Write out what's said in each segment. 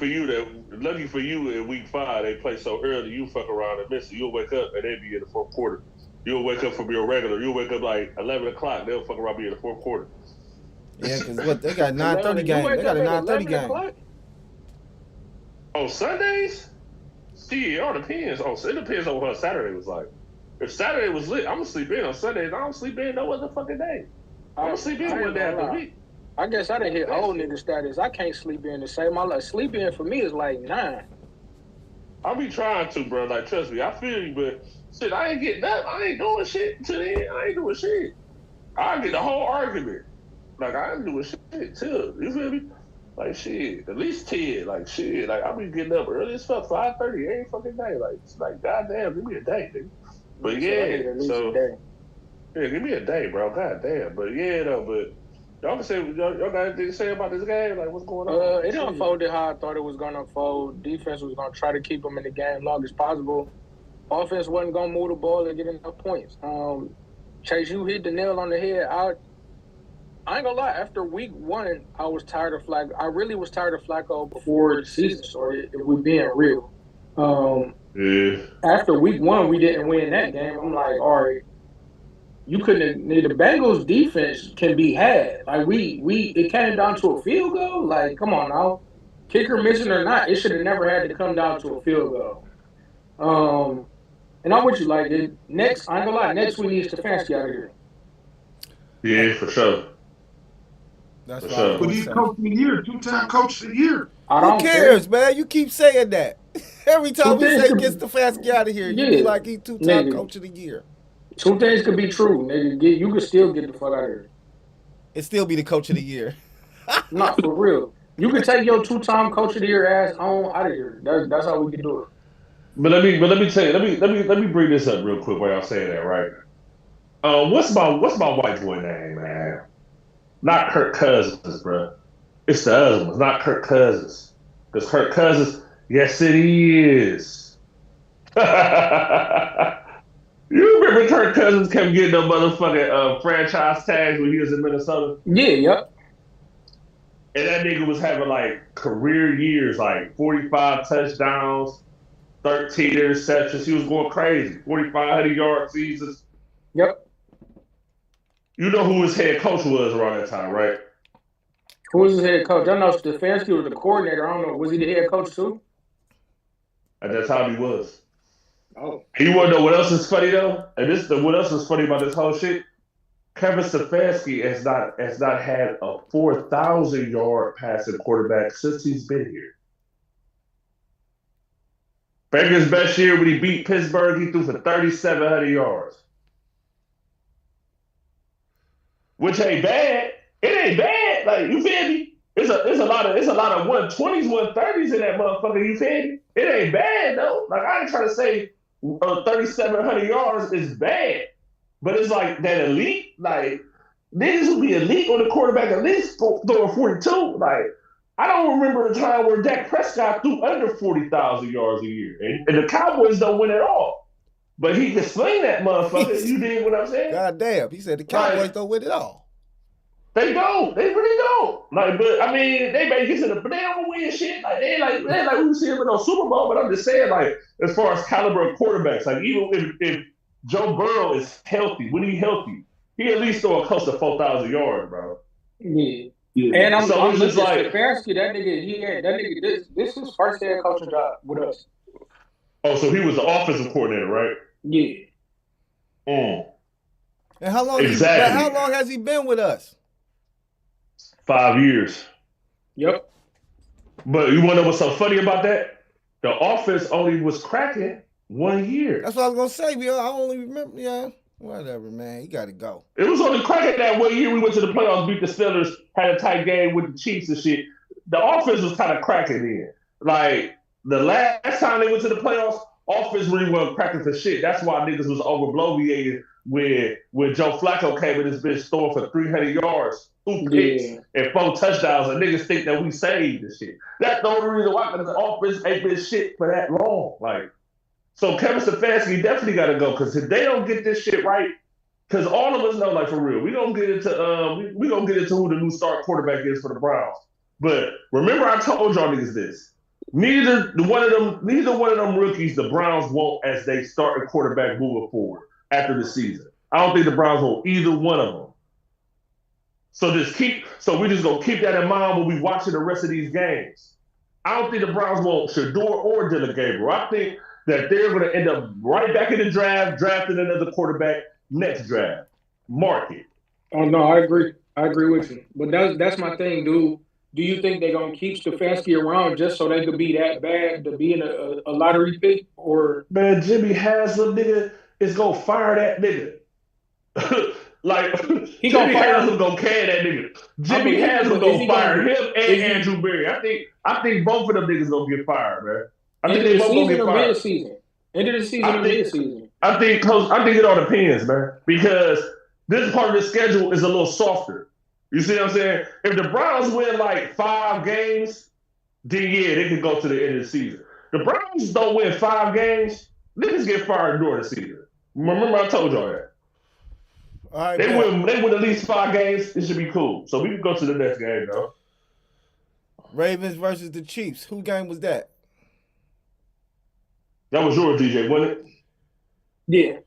lucky for you in week 5, they play so early, you fuck around and miss it. You'll wake up and they be in the fourth quarter. You'll wake up from your regular. You'll wake up like 11 o'clock. They'll fuck around be in the fourth quarter. Yeah, because what they got 9:30 11. You game. They wake got up a at 9:30 11 game. o'clock. On Sundays, see, it all depends. It depends on what Saturday was like. If Saturday was lit, I'm gonna sleep in. On Sundays, I don't sleep in no other fucking day. I'm gonna sleep in one day after the week. I guess I didn't hit old nigga status. I can't sleep in the same. My like sleep in for me is like 9. I'll be trying to, bro. Like, trust me, I feel you, but shit, I ain't getting up. I ain't doing shit until the end. I ain't doing shit. I get the whole argument. Like, I ain't doing shit too. You feel me? Like, shit, at least 10. Like, shit, like, I be getting up early as fuck, 5:30 every fucking day. Like, it's like, goddamn, give me a day, nigga. But yeah, so yeah, give me a day, bro. Goddamn. But yeah, though, but y'all can say y'all got anything to say about this game? Like, what's going on? It unfolded how I thought it was gonna unfold. Defense was gonna try to keep them in the game long as possible. Offense wasn't gonna move the ball and get enough points. Chase, you hit the nail on the head. I ain't gonna lie. After week 1, I was tired of Flacco. I really was tired of Flacco before the season started. If we're being real. Yeah. After week 1, we didn't win that game. I'm like, all right, you couldn't. The Bengals defense can be had. Like it came down to a field goal. Like, come on now, kicker missing or not, it should have never had to come down to a field goal. And I'm with you. Like, next, I ain't gonna lie. Next, we need Stefanski out of here. Yeah, for sure. That's For what I was sure. But gonna he's say. coach of the year, 2-time coach of the year. I Who don't cares, care. man? You keep saying that. Every time we things say could- get Stefanski out of here, you Yeah, be like he 2-time nigga. coach of the year. 2 things could be true, nigga. You could still get the fuck out of here. And still be the coach of the year. Not for real. You could take your 2-time coach of the year ass on out of here. That's how we can do it. But let me tell you, let me bring this up real quick while y'all saying that, right? What's my white boy name, man? Not Kirk Cousins, bro. It's the other ones, not Kirk Cousins. Because Kirk Cousins, yes, it is. You remember Kirk Cousins kept getting them motherfucking franchise tags when he was in Minnesota? Yeah, yep. And that nigga was having like career years, like 45 touchdowns, 13 interceptions. He was going crazy. 4,500-yard seasons. Yep. You know who his head coach was around that time, right? Who was his head coach? I know Stefanski was the coordinator. I don't know. Was he the head coach too? At that time, he was. Oh. You want to know what else is funny though? What else is funny about this whole shit? Kevin Stefanski has not had a 4,000-yard passing quarterback since he's been here. Baker's best year when he beat Pittsburgh, he threw for 3,700 yards. Which ain't bad. It ain't bad. Like, you feel me? It's a lot of 120s, 130s in that motherfucker, you feel me? It ain't bad though. Like, I ain't trying to say 3,700 yards is bad. But it's like that elite, like niggas who be elite on the quarterback at least throwing 42. Like, I don't remember a time where Dak Prescott threw under 40,000 yards a year. And the Cowboys don't win at all. But he can sling that motherfucker. You dig what I'm saying? God damn. He said the Cowboys don't win it all. They don't. They really don't. Like, but I mean, they may get to the, but they don't win shit. Like they like we see him in a Super Bowl. But I'm just saying, like, as far as caliber of quarterbacks, like even if Joe Burrow is healthy, when he's healthy, he at least throw close to 4,000 yards, bro. Yeah. Yeah. And I'm just just like Stefanski. That nigga. This is his first head coaching job with us. Oh, so he was the offensive coordinator, right? Yeah. And how long? Exactly. How long has he been with us? 5 years. Yep. But you want to know what's so funny about that? The offense only was cracking 1 year. That's what I was gonna say. I only remember. Yeah, whatever, man. He got to go. It was only cracking that 1 year. We went to the playoffs, beat the Steelers, had a tight game with the Chiefs and shit. The offense was kind of cracking then. Like the last time they went to the playoffs, offense really wasn't cracking for shit. That's why niggas was overbloviated when Joe Flacco came in this bitch throwing for 300 yards, 2 picks, and 4 touchdowns, and niggas think that we saved this shit. That's the only reason why the offense ain't been shit for that long. Like, so Kevin Stefanski definitely got to go, because if they don't get this shit right, because all of us know, like, for real, we gonna get into we gonna get into who the new start quarterback is for the Browns. But remember, I told y'all niggas this. Neither one of them rookies the Browns want as they start a quarterback moving forward after the season. I don't think the Browns want either one of them. So we just gonna keep that in mind when we watching the rest of these games. I don't think the Browns want Shador or Dylan Gabriel. I think that they're gonna end up right back in the draft, drafting another quarterback next draft. Mark it. Oh no, I agree. I agree with you. But that's my thing, dude. Do you think they're gonna keep Stefanski around just so they could be that bad to be in a lottery pick? Or Man, Jimmy Haslam nigga is gonna fire that nigga. Like he gonna Jimmy fire Haslam him? gonna can that nigga. I Jimmy believe Haslam you, but is gonna he fire gonna him and is he Andrew Berry. I think both of them niggas gonna get fired, man. I think end they of the both gonna season get or fired. mid season? End of the season I or think mid season? I think it all depends, man. Because this part of the schedule is a little softer. You see what I'm saying? If the Browns win like 5 games, then yeah, they can go to the end of the season. The Browns don't win 5 games, niggas get fired during the season. Remember I told y'all that. All right, They win at least 5 games, it should be cool. So we can go to the next game, though. Ravens versus the Chiefs. Who game was that? That was yours, DJ, wasn't it? Yeah.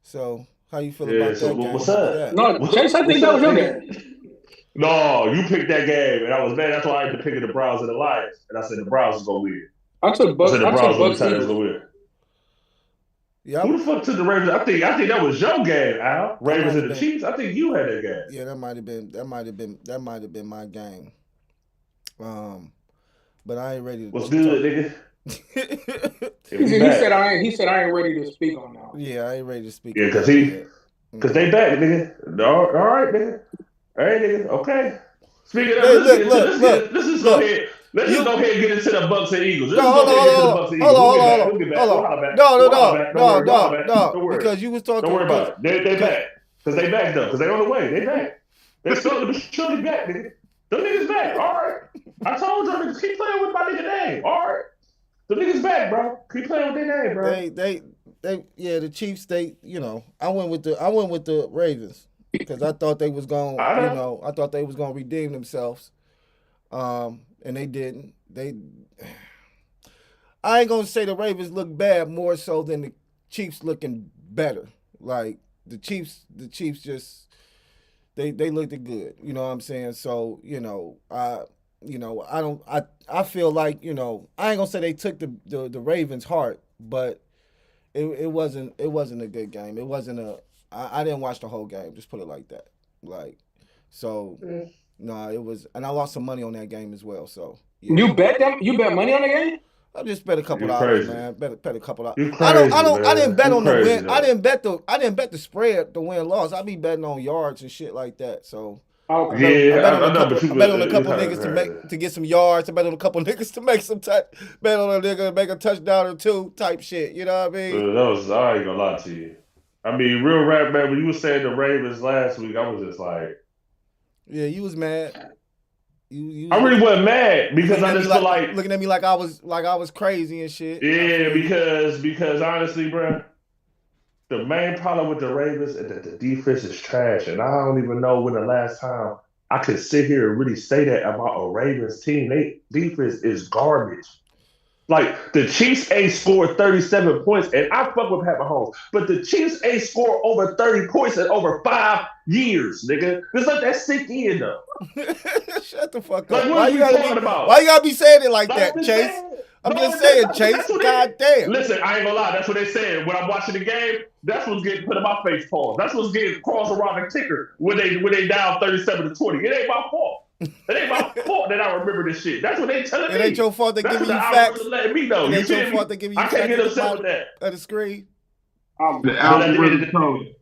So how you feel Yeah, about so that game? what's How was up? that? No, Chase, I think that was your game. No, you picked that game, and I was mad. That's why I had to pick the Browns and the Lions. And I said the Browns was going to win. I took I Bucks. said the I Browns took was Bucks going to Eagles. win. Yeah, Who the fuck took the Ravens? I think that was your game, Al. Ravens and the Chiefs. I think you had that game. yeah, that might have been my game. But I ain't ready to. What's good, nigga? He said I ain't ready to speak on that. Yeah, I ain't ready to speak. Yeah, because they back, nigga. All right, nigga. All right, nigga. Okay. Speaking of, let's just go ahead. Let's just go ahead and get into the Bucks and Eagles. Let's go ahead and get into the Bucks and Eagles. We'll get back. We'll holler back. No. Because you was talking. Don't worry about it. They back. Because they back, though. Because they on the way. They back. They surely back, nigga. Them niggas back. All right. I told you, niggas, keep playing with my nigga name. All right. The niggas back, bro. Keep playing with their name, bro. The Chiefs, I went with the Ravens because I thought they was going, I thought they was going to redeem themselves. And they didn't. I ain't going to say the Ravens look bad more so than the Chiefs looking better. Like the Chiefs just they looked good, you know what I'm saying? So, I feel like, I ain't gonna say they took the Ravens' heart, but it wasn't a good game. It wasn't I didn't watch the whole game, just put it like that. No, it was, and I lost some money on that game as well. So yeah. You bet money on the game? I just bet a couple dollars, man. Bet a couple dollars. I didn't bet on the win. Though. I didn't bet the spread, the win loss. I be betting on yards and shit like that. So I bet on a couple niggas to get some yards. I bet on a couple niggas to make some bet on a nigga to make a touchdown or two type shit. You know what I mean? I ain't gonna lie to you. I mean, real rap, man. When you were saying the Ravens last week, I was just like, yeah, you was mad. You I really wasn't mad because I just feel like looking at me like I was crazy and shit. Yeah, because honestly, bro, the main problem with the Ravens is that the defense is trash, and I don't even know when the last time I could sit here and really say that about a Ravens team. They defense is garbage. Like the Chiefs ain't scored 37 points, and I fuck with Pat Mahomes, but the Chiefs ain't scored over 30 points in over 5 years, nigga. Just let that sink in though. Shut the fuck up. Like, what are you talking about? Why you gotta be saying it like that, Chase? I'm just saying, Chase. God damn. Listen, I ain't gonna lie. That's what they said when I'm watching the game. That's what's getting put in my face pause. That's what's getting crossed around the ticker when they down 37-20. It ain't my fault. It ain't my fault that I remember this shit. That's what they telling me. It ain't your fault they giving you facts. Letting me know. It ain't your fault they giving you facts. I can't get upset with that. Of the screen. The algorithm told you.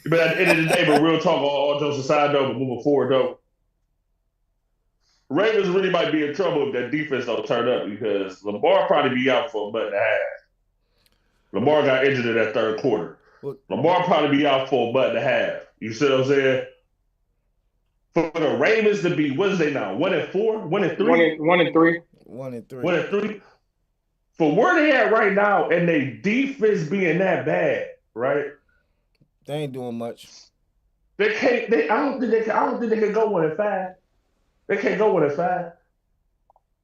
But at the end of the day, but real talk, all jokes aside though, but moving forward though, Ravens really might be in trouble if that defense don't turn up because Lamar probably be out for a month and a half. Lamar got injured in that third quarter. Lamar probably be out for a month and a half. You see what I'm saying? For the Ravens to be, what is they now? 1-4? 1-3? 1-3. 1-3. 1-3. For where they at right now and they defense being that bad, right? They ain't doing much. They can't. I don't think they can go 1-5. They can't go 1-5.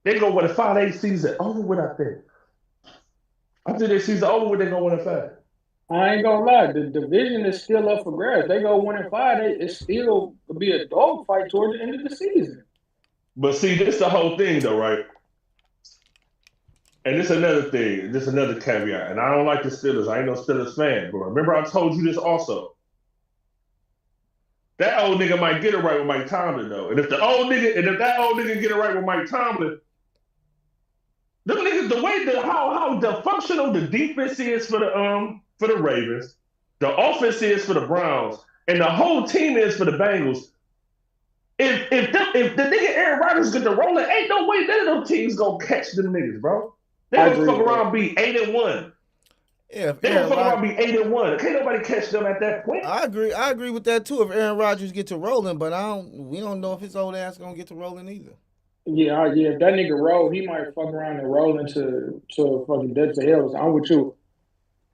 They go win a 5-8 season over with, I think. I think their season over with, they gonna win a 5. I ain't gonna lie, the division is still up for grabs. They go 1-5, it still could be a dogfight toward the end of the season. But see, this the whole thing though, right? And this another thing, this another caveat. And I don't like the Steelers. I ain't no Steelers fan, but remember I told you this also. That old nigga might get it right with Mike Tomlin though. And if that old nigga get it right with Mike Tomlin, them niggas, the way how the functional the defense is for the Ravens, the offense is for the Browns, and the whole team is for the Bengals. If the nigga Aaron Rodgers get the rolling, ain't no way none of them teams gonna catch them niggas, bro. They gonna fuck around and be 8-1. Yeah, they gonna fuck around and be 8-1. Can't nobody catch them at that point. I agree with that too. If Aaron Rodgers get to rolling, but we don't know if his old ass gonna get to rolling either. Yeah. If that nigga roll, he might fuck around and roll into fucking depths of hell. I'm with you.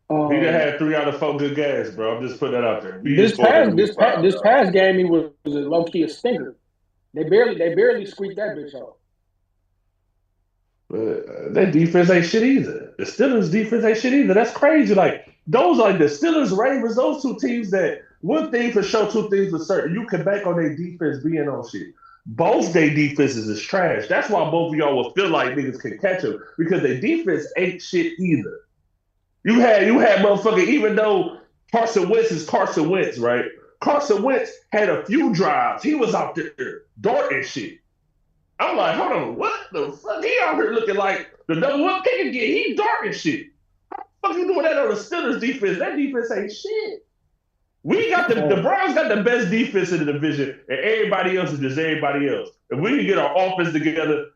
He done had 3 out of 4 good games, bro. I'm just putting that out there. This past game, he was a low key a stinker. They barely squeaked that bitch out. That defense ain't shit either. The Steelers defense ain't shit either. That's crazy. Like those are the Steelers, Ravens, those two teams that one thing for sure, two things for certain. You can bank on their defense being on shit. Both their defenses is trash. That's why both of y'all will feel like niggas can catch them because their defense ain't shit either. You had motherfucker, even though Carson Wentz is Carson Wentz, right? Carson Wentz had a few drives. He was out there darting shit. I'm like, hold on, what the fuck? He out here looking like the number one pick again. He darting shit. How the fuck you doing that on the Steelers defense? That defense ain't shit. We got the Browns got the best defense in the division, and everybody else is just everybody else. If we can get our offense together,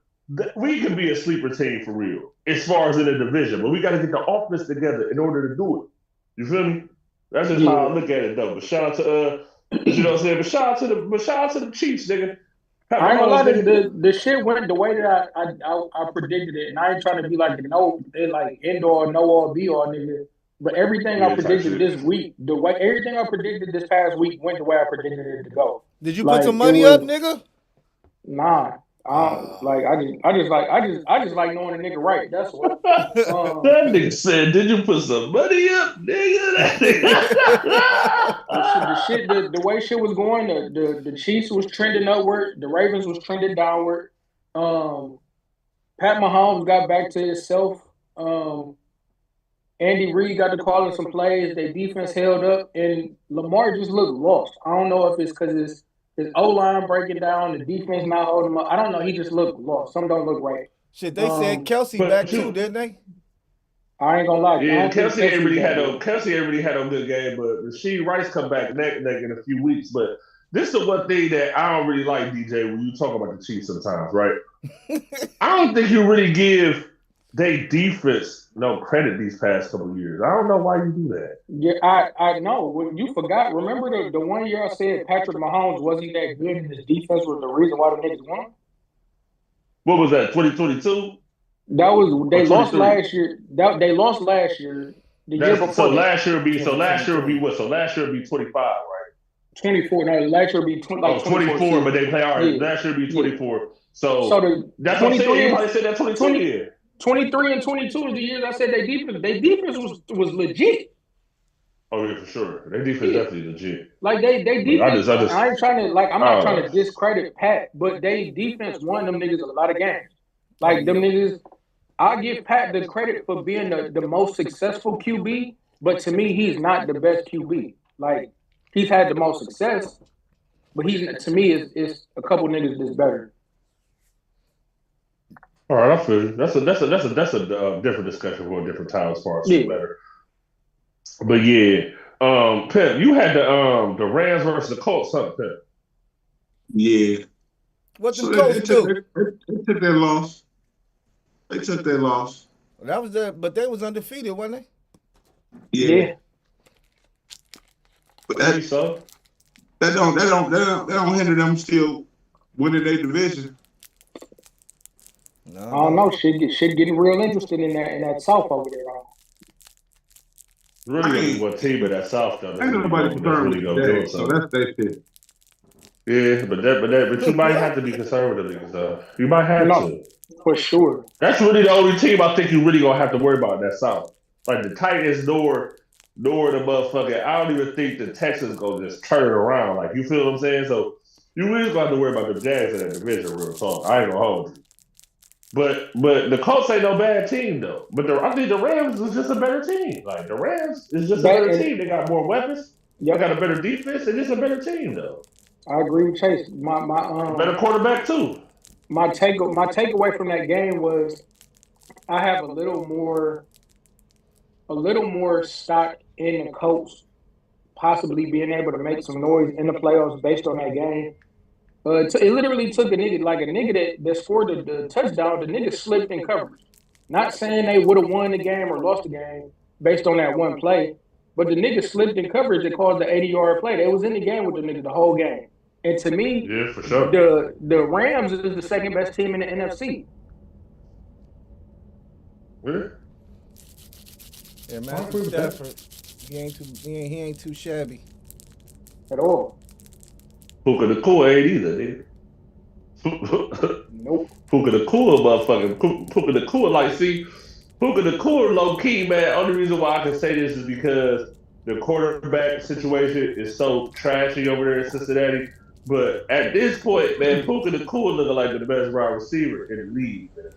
we can be a sleeper team for real, as far as in the division. But we got to get the offense together in order to do it. You feel me? That's just how I look at it, though. But shout out to you know what I'm saying. But shout out to the Chiefs, nigga. I ain't gonna lie, the shit went the way that I predicted it, and I ain't trying to be like like indoor, no all be all nigga. But everything I predicted this week, everything I predicted this past week went the way I predicted it to go. Did you put some money up, nigga? Nah. I just like knowing a nigga right. That's what. That nigga said, "Did you put some money up, nigga?" The way shit was going, the Chiefs was trending upward, the Ravens was trending downward. Pat Mahomes got back to himself. Andy Reid got to calling some plays. Their defense held up, and Lamar just looked lost. I don't know if it's because his O-line breaking down, the defense not holding him up. I don't know. He just looked lost. Something don't look right. Shit, they said Kelsey back too, didn't they? I ain't gonna lie. Yeah, Kelsey ain't really had a good game, but Rasheed Rice come back neck in a few weeks. But this is the one thing that I don't really like, DJ, when you talk about the Chiefs sometimes, right? I don't think you really give their defense no credit these past couple of years. I don't know why you do that. Yeah, I know. You forgot. Remember the one year I said Patrick Mahomes wasn't that good and his defense was the reason why the niggas won? What was that, 2022? They lost last year. They lost last year. The year before. So last year would be what? So last year would be 25, right? 24. No, last year would be 24, but they play hard. Yeah. Last year would be 24. Yeah. So that's what I'm saying. Everybody said that 22 year. 23 and 22 is the years I said their defense was legit. Oh yeah, for sure. Their defense definitely legit. Like they defense. I ain't trying to I'm not trying to discredit Pat, but they defense won them niggas a lot of games. Like them niggas, I give Pat the credit for being the most successful QB, but to me he's not the best QB. Like he's had the most success, but to me is a couple niggas that's better. All right, I feel you. That's a different discussion for a different time as far as who's better. But yeah, Pep, you had the Rams versus the Colts, huh, Pep? Yeah. What the Colts do? They took their loss. They took their loss. That was but they was undefeated, wasn't they? Yeah. But that don't hinder them still winning their division. No. I don't know. Shit getting real interested in that South over there. Really, what team of that South though? Ain't nobody concerned with that, so that's their shit. Yeah, but you might have to be conservative because you might have to. For sure. That's really the only team I think you really gonna have to worry about in that South. Like the Titans, nor the motherfucker. I don't even think the Texans gonna just turn it around. Like you feel what I'm saying? So you really gonna have to worry about the Jags in that division, real talk. I ain't gonna hold you. But the Colts ain't no bad team though. But I think the Rams is just a better team. Like the Rams is just a That better and team. They got more weapons. They yep, got a better defense. And it's a better team though. I agree with Chase. A better quarterback too. My takeaway from that game was I have a little more stock in the Colts possibly being able to make some noise in the playoffs based on that game. It literally took a nigga that scored the touchdown. The nigga slipped in coverage. Not saying they would have won the game or lost the game based on that one play, but the nigga slipped in coverage that caused the 80-yard play. They was in the game with the nigga the whole game. And to me, Yeah, for sure. the Rams is the second best team in the NFC. Really? Yeah, I agree Matthew with that. Stafford. He ain't too shabby. At all. Puka the Cool ain't either, nigga. Nope. Puka the Cool motherfucker. Puka the Cool, like, see, Puka the Cool low key, man. Only reason why I can say this is because the quarterback situation is so trashy over there in Cincinnati. But at this point, man, Puka the Cool looking like the best wide receiver in the league, man.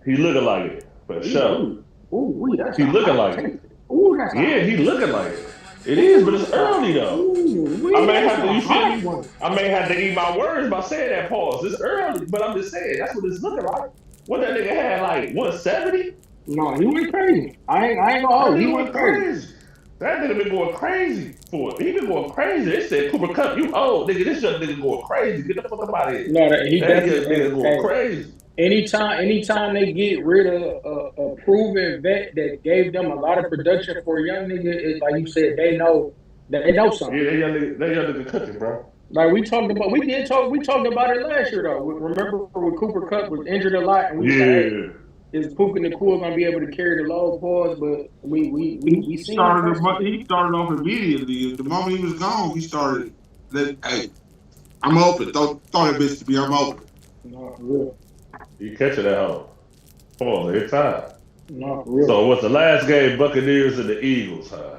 He looking like it, for sure. Ooh, that's He looking like it. Ooh, that's Yeah, he looking like it. It is, but it's early though. Ooh, I may have to, you feel me? I may have to eat my words by saying that pause. It's early, but I'm just saying that's what it's looking like. What that nigga had, like 170? No, he went crazy. I ain't gonna hold. He went crazy. That nigga been going crazy for it. He been going crazy. They said, Cooper Cup, you old nigga. This young nigga going crazy. Get the fuck up out of here. No, he That definitely nigga going crazy. Anytime they get rid of a proven vet that gave them a lot of production for a young nigga, it's like you said, they know something. Yeah, that young nigga cooking, bro. Like we talked about it last year though. Remember when Cooper Cup was injured a lot, and we was like, hey, is Puka Nacua gonna be able to carry the load pause? But we He seen started off immediately. The moment he was gone, he started. Hey, I'm open. Don't throw that bitch to me. I'm open. No, for real. You catching that hoe. Pause, every time. No, for real. So what's the last game? Buccaneers and the Eagles, huh?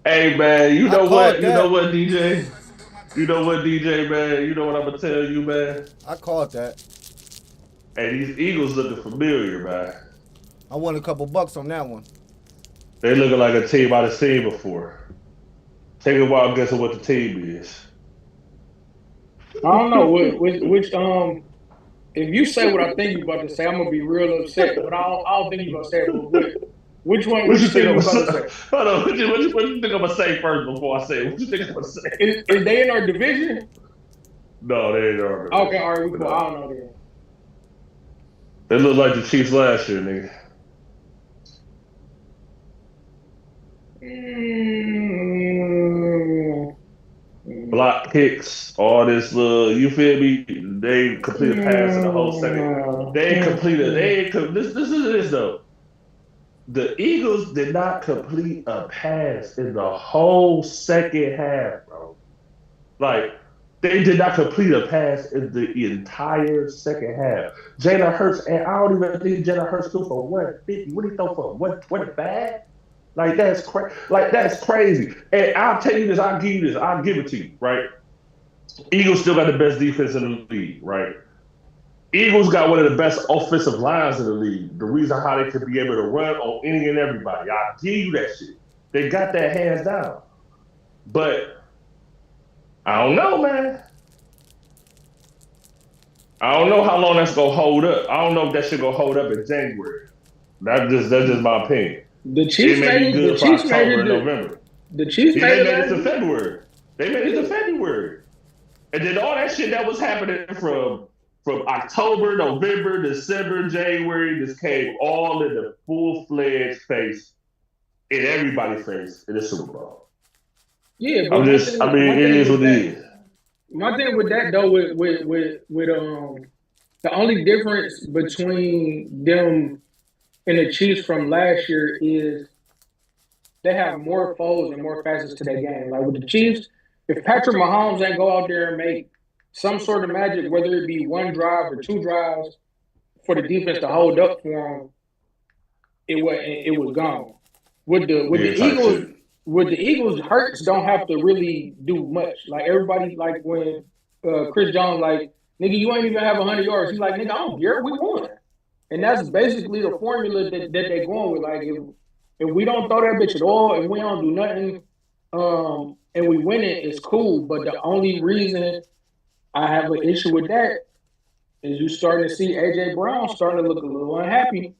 Hey man, you know what? You know what, DJ? You know what, DJ, man? You know what I'm gonna tell you, man? I caught that. Hey, these Eagles looking familiar, man. I won a couple bucks on that one. They looking like a team I've seen before. Take a wild guess at what the team is. I don't know which if you say what I think you're about to say, I'm gonna be real upset. But I don't think you're gonna say it. Which one? What you think I'm about to say? Hold on. What you think I'm gonna say first before I say it? What you think I'm gonna say? Is they in our division? No, they ain't in our division. Okay, all right, we cool. I don't know then. They look like the Chiefs last year, nigga. Block kicks, all this little, you feel me? They completed pass in the whole second. This is this though. The Eagles did not complete a pass in the whole second half, bro. Like, they did not complete a pass in the entire second half. Jalen Hurts, and I don't even think Jalen Hurts threw for 150. What did he throw for? 125? Like, that's crazy. And I'll tell you this, I'll give it to you, right? Eagles still got the best defense in the league, right? Eagles got one of the best offensive lines in the league. The reason how they could be able to run on any and everybody. I'll give you that shit. They got that hands down. But I don't know, man. I don't know how long that's gonna hold up. I don't know if that shit gonna hold up in January. That's just my opinion. The Chiefs made it. The Chiefs made it. November. The Chiefs made it to February. They made it to February. And then all that shit that was happening from October, November, December, January, just came all in the full-fledged face, in everybody's face in the Super Bowl. Yeah, but it is what it is. My thing with that though, with the only difference between them and the Chiefs from last year is they have more foes and more facets to their game. Like with the Chiefs, if Patrick Mahomes ain't go out there and make some sort of magic, whether it be one drive or two drives for the defense to hold up for him, it was gone. With the Yeah, type Eagles, shit. Hurts don't have to really do much. Like everybody, like when Chris Jones, like nigga, you ain't even have 100 yards. He's like, nigga, I don't care, we won. And that's basically the formula that they're going with. Like if we don't throw that bitch at all, and we don't do nothing, and we win it, it's cool. But the only reason I have an issue with that is you starting to see AJ Brown starting to look a little unhappy.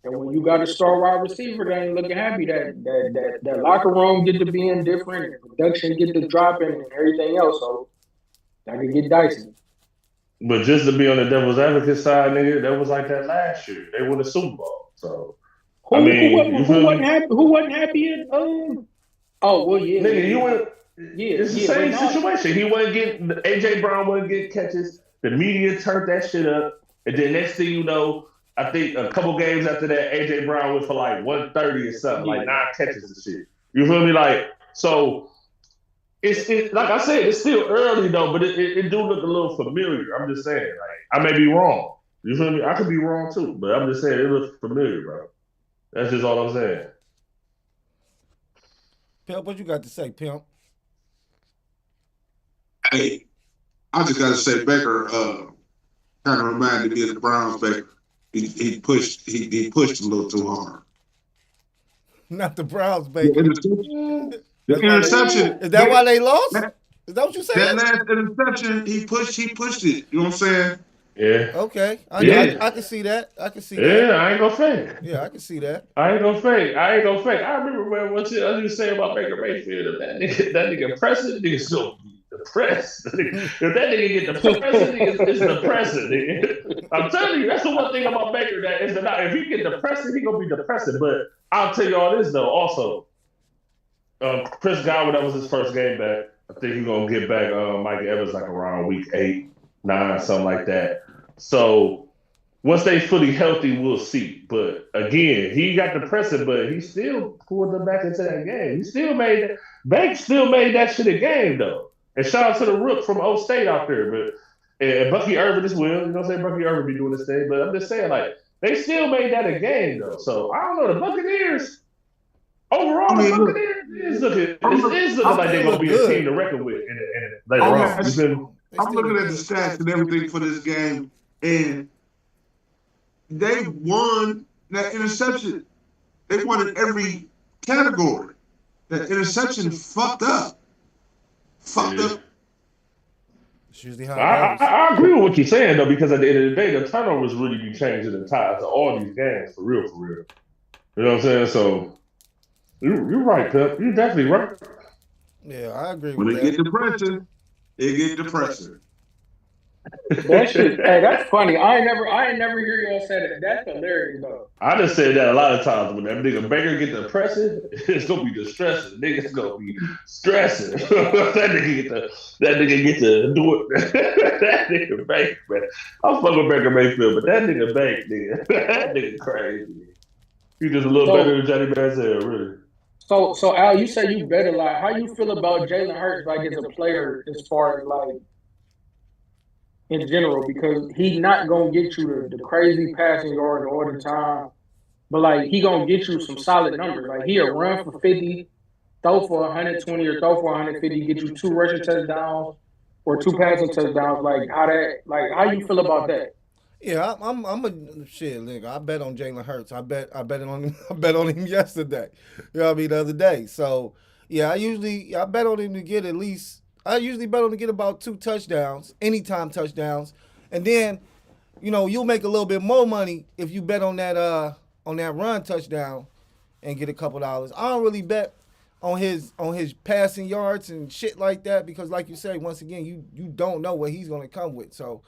And when you got a star wide receiver that ain't looking happy, that locker room get to being different, and production get to dropping, and everything else. So that could get dicey. But just to be on the devil's advocate side, nigga, that was like that last year. They won the Super Bowl. So I mean, you feel me? Who wasn't happy at Oh well, yeah, Nigga, you went. yeah, It's the yeah. same But no, situation. He wasn't getting AJ Brown wasn't getting catches. The media turned that shit up, and then next thing you know, I think a couple games after that, AJ Brown went for like 130 or something, like 9 catches and shit. You feel me? Like so. It's like I said, it's still early though, but it do look a little familiar. I'm just saying, like I may be wrong. You feel me? I could be wrong too, but I'm just saying it looks familiar, bro. That's just all I'm saying. Pimp, what you got to say, Pimp? Hey, I just gotta say Baker kind of reminded me of the Browns Baker. He pushed a little too hard. Not the Browns, The baby. interception. The interception. Is that why they lost? That, Is that what you that saying? last interception, he pushed it. You know what I'm saying? Yeah. Okay, Yeah. I can see that. I can see Yeah, that. I ain't gonna fake. Yeah, I can see that. I ain't gonna fake. I remember man, what I used to say about Baker Mayfield. If that nigga pressing, nigga's gonna be depressed. If that nigga get depressed, it's depressing. Nigga. I'm telling you, that's the one thing about Baker that is that if he get depressed, he gonna be depressing. But I'll tell you all this though. Also, Chris Godwin, that was his first game back. I think he's gonna get back Mike Evans like around week 8, 9, something like that. So once they fully healthy, we'll see. But again, he got depressing, but he still pulled them back into that game. He still made that. Banks still made that shit a game though. And shout out to the Rook from O State out there, but and Bucky Irvin as well. You know what I'm saying? Bucky Irvin be doing this thing, but I'm just saying like they still made that a game though. So I don't know the Buccaneers. Overall, I mean, the Buccaneers is looking like they're gonna be a team to reckon with later on. I'm looking at the stats and everything for this game, and they won that interception. They won in every category. That interception fucked up. Fucked up. It's usually how it goes. I agree with what you're saying though, because at the end of the day, the turnovers really be changing the tides of all these games for real, for real. You know what I'm saying? So you're right, Pep. You're definitely right. Yeah, I agree When with it that. get depressing, it get depressing. that shit. Hey, that's funny. I ain't never hear y'all say that. That's hilarious though. I just said that a lot of times when that nigga Baker get depressing, it's gonna be distressing. Nigga's gonna be stressing. that nigga get to do it. that nigga Baker, man. I'm fucking Baker Mayfield, but that nigga Baker, nigga, that nigga crazy. He just a little better than Johnny Manziel, really. So Al, you say you bet a lot. How you feel about Jalen Hurts like as a player, as far as like in general? Because he's not gonna get you the crazy passing yards all the time, but like he gonna get you some solid numbers. Like he'll run for 50, throw for 120 or throw for 150, get you 2 rushing touchdowns or 2 passing touchdowns. Like how you feel about that? Yeah, I'm a shit, nigga. I bet on Jalen Hurts. I bet on him. I bet on him yesterday. You know what I mean, the other day. So yeah, I bet on him to get at least. I usually bet on him to get about 2 touchdowns, anytime touchdowns, and then, you know, you'll make a little bit more money if you bet on that run touchdown and get a couple dollars. I don't really bet on his passing yards and shit like that because, like you say, once again, you don't know what he's gonna come with. So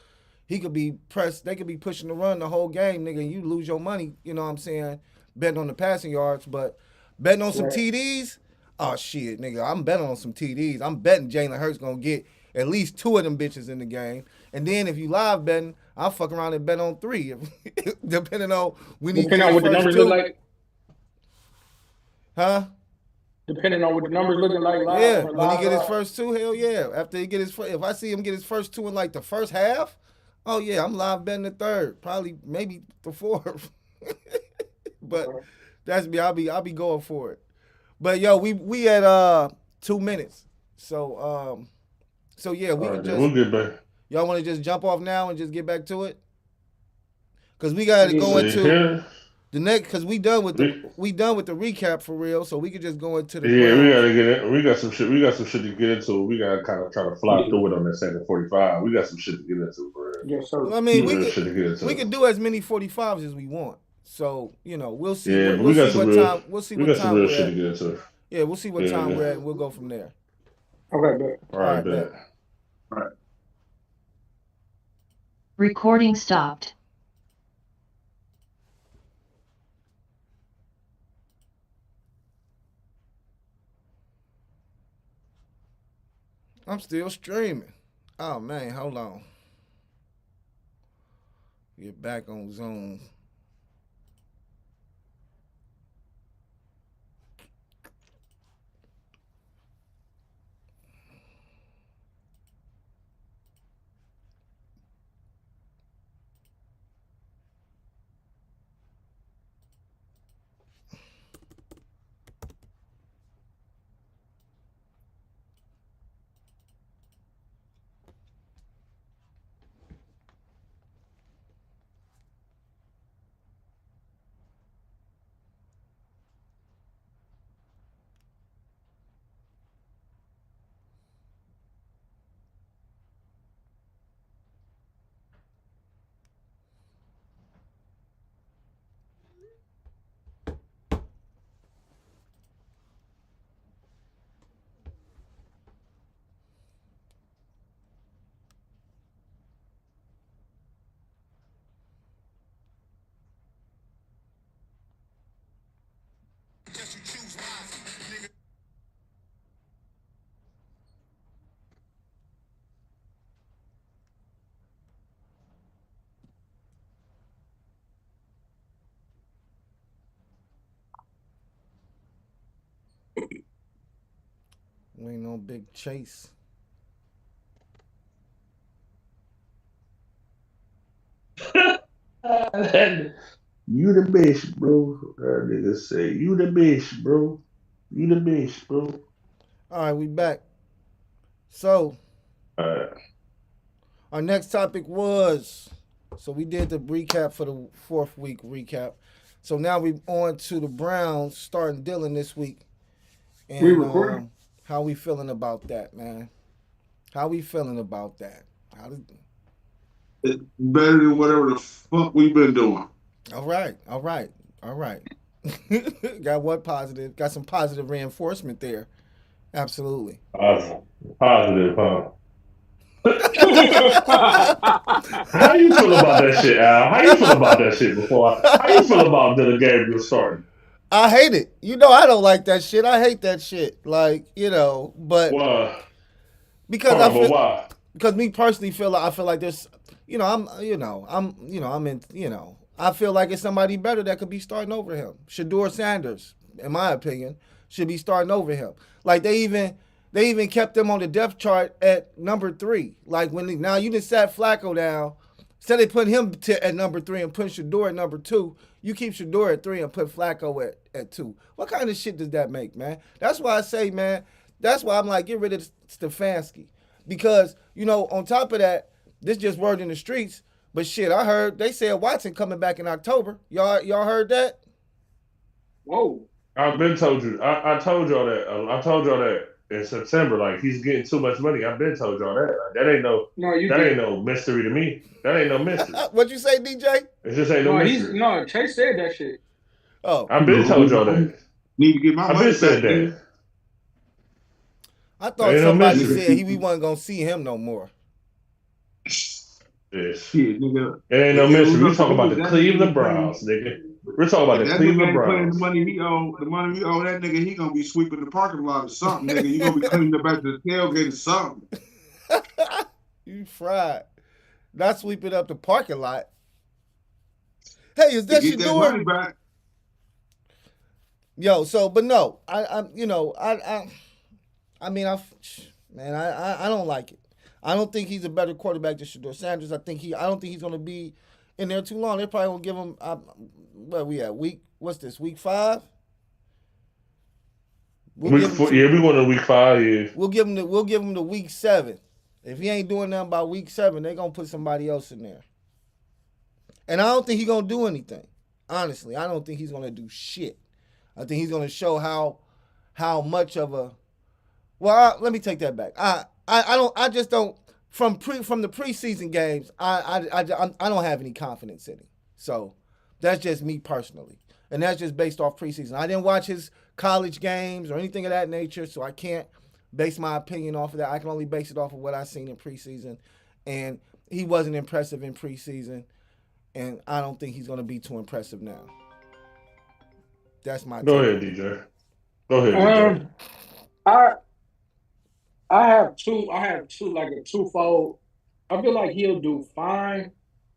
he could be pressed. They could be pushing the run the whole game, nigga. And you lose your money. You know what I'm saying? Betting on the passing yards, but betting on some TDs. Oh shit, nigga. I'm betting on some TDs. I'm betting Jalen Hurts gonna get at least 2 of them bitches in the game. And then if you live betting, I'll fuck around and bet on 3, depending on when he Depending on what the numbers 2. look like. Huh? depending on what the numbers looking like live. Yeah, for when he live get his odds. first two, hell yeah. After he get his first, if I see him get his first two in like the first half, oh yeah, I'm live betting the third, probably maybe the fourth. But that's me. I'll be going for it. But yo, we at 2 minutes, so yeah, we All can right, then just we'll get back. y'all want to just jump off now and just get back to it, cause we got to Yeah. go See, into here, the next, cause we done with we, the recap for real, so we could just go into the yeah, we Browns. gotta get it. We got some shit. We got some shit to get into. We gotta kind of try to fly Yeah. through it on that second 45. We got some shit to get into, bro. Yes, sir. Well, I mean, Real shit to get into. we could do as many 45s as we want. So, we'll see. Yeah, We'll but we got see some what real. time. We'll see We what got some time real we're shit to at. get into. Yeah, we'll see what Yeah, time yeah. we're at, and we'll go from there. Okay, bet. All right, All right, bet. Right. Recording stopped. I'm still streaming. Oh man, hold on. Get back on Zoom. We ain't no big chase. You the bitch, bro. That nigga say, you the bitch, bro. You the bitch, bro. All right, we back. So Alright. our next topic was, so we did the recap for the fourth week recap. So now we on to the Browns starting Dylan this week. And We recording? how we feeling about that, man? How we feeling about that? It's better than whatever the fuck we've been doing. All right. Got what positive? Got some positive reinforcement there. Absolutely. Positive, huh? How you feel about that shit, Al? How you feel about that shit before? How you feel about Dylan Gabriel starting? I hate it. I don't like that shit. I hate that shit. Like, but Why? because Hold I on, feel, but why? because me personally I feel like there's, I feel like it's somebody better that could be starting over him. Shador Sanders, in my opinion, should be starting over him. Like they even kept him on the depth chart at number 3. Like now you just sat Flacco down. Instead they put him at number 3 and put Shador at number 2. You keep Shador at 3 and put Flacco at 2. What kind of shit does that make, man? That's why I say, man, that's why I'm like, get rid of Stefanski. Because, on top of that, this just word in the streets, but shit, I heard they said Watson coming back in October. Y'all heard that? Whoa. I've been told you. I told y'all that. I told y'all that in September. Like he's getting too much money. I've been told y'all that. Like, that ain't no mystery to me. That ain't no mystery. What'd you say, DJ? It just ain't no mystery. Chase said that shit. Oh, I've been told y'all that. Need to get my I've money been back. said Nigga. that. I thought Ain't no somebody mystery. said we wasn't gonna see him no more. Yes. Shit, nigga. It ain't no Yeah, mystery. we We talking about the that Cleveland nigga Browns, nigga. We're talking about If the that Cleveland nigga ain't playing Browns. the money we owe that nigga, he gonna be sweeping the parking lot or something, nigga. You gonna be cleaning up back to the tailgate or something. You fried. Not sweeping up the parking lot. Hey, is that Get that Shador? money back. Yo, so but no, I mean, I don't like it. I don't think he's a better quarterback than Shador Sanders. I don't think he's going to be in there too long. They probably will give him. What we at week? What's this? Week 5? We'll Week give him. four, yeah, we going to week 5. Yeah. We'll give him. We'll give him the week 7. If he ain't doing nothing by week 7, they're gonna put somebody else in there. And I don't think he's gonna do anything. Honestly, I don't think he's gonna do shit. I think he's gonna show how much of a. Well, let me take that back. I don't. I just don't. From the preseason games, I don't have any confidence in him. So that's just me personally, and that's just based off preseason. I didn't watch his college games or anything of that nature, so I can't base my opinion off of that. I can only base it off of what I've seen in preseason, and he wasn't impressive in preseason, and I don't think he's going to be too impressive now. That's my Go take. ahead, DJ. Go ahead, DJ. I I have two. I have two, like a twofold. I feel like he'll do fine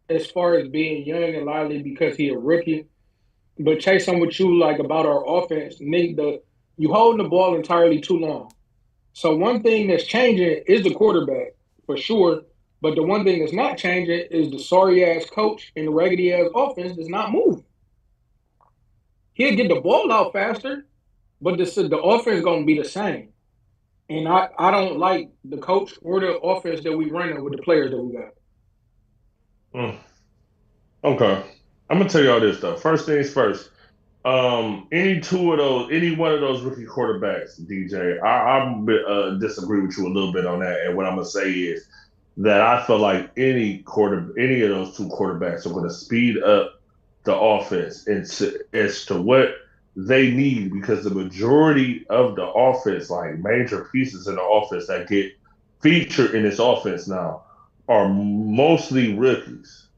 as far as being young and lively because he a rookie. But chasing with you like about our offense, Nick, the you holding the ball entirely too long. So one thing that's changing is the quarterback for sure. But the one thing that's not changing is the sorry ass coach and the raggedy ass offense that's not moving. He'll get the ball out faster, but the offense gonna be the same. And I don't like the coach or the offense that we running with the players that we got. Mm, okay. I'm gonna tell y'all this though. First things first. Any one of those rookie quarterbacks, DJ, I disagree with you a little bit on that. And what I'm gonna say is that I feel like any of those two quarterbacks are gonna speed up the offense as to what they need because the majority of the offense, like major pieces in the offense that get featured in this offense now, are mostly rookies.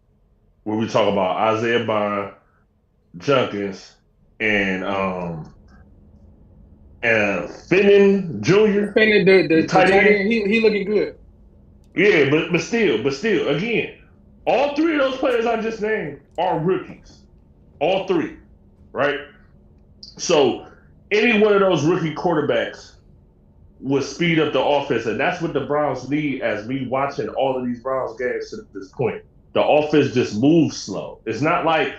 When we talk about Isaiah Bond, Junkins, and Finnan Jr., Finna the the tight tight end. end, he looking good. Yeah, but still, again, all three of those players I just named are rookies. All three, right? So any one of those rookie quarterbacks would speed up the offense, and that's what the Browns need. As me watching all of these Browns games to this point, the offense just moves slow. It's not like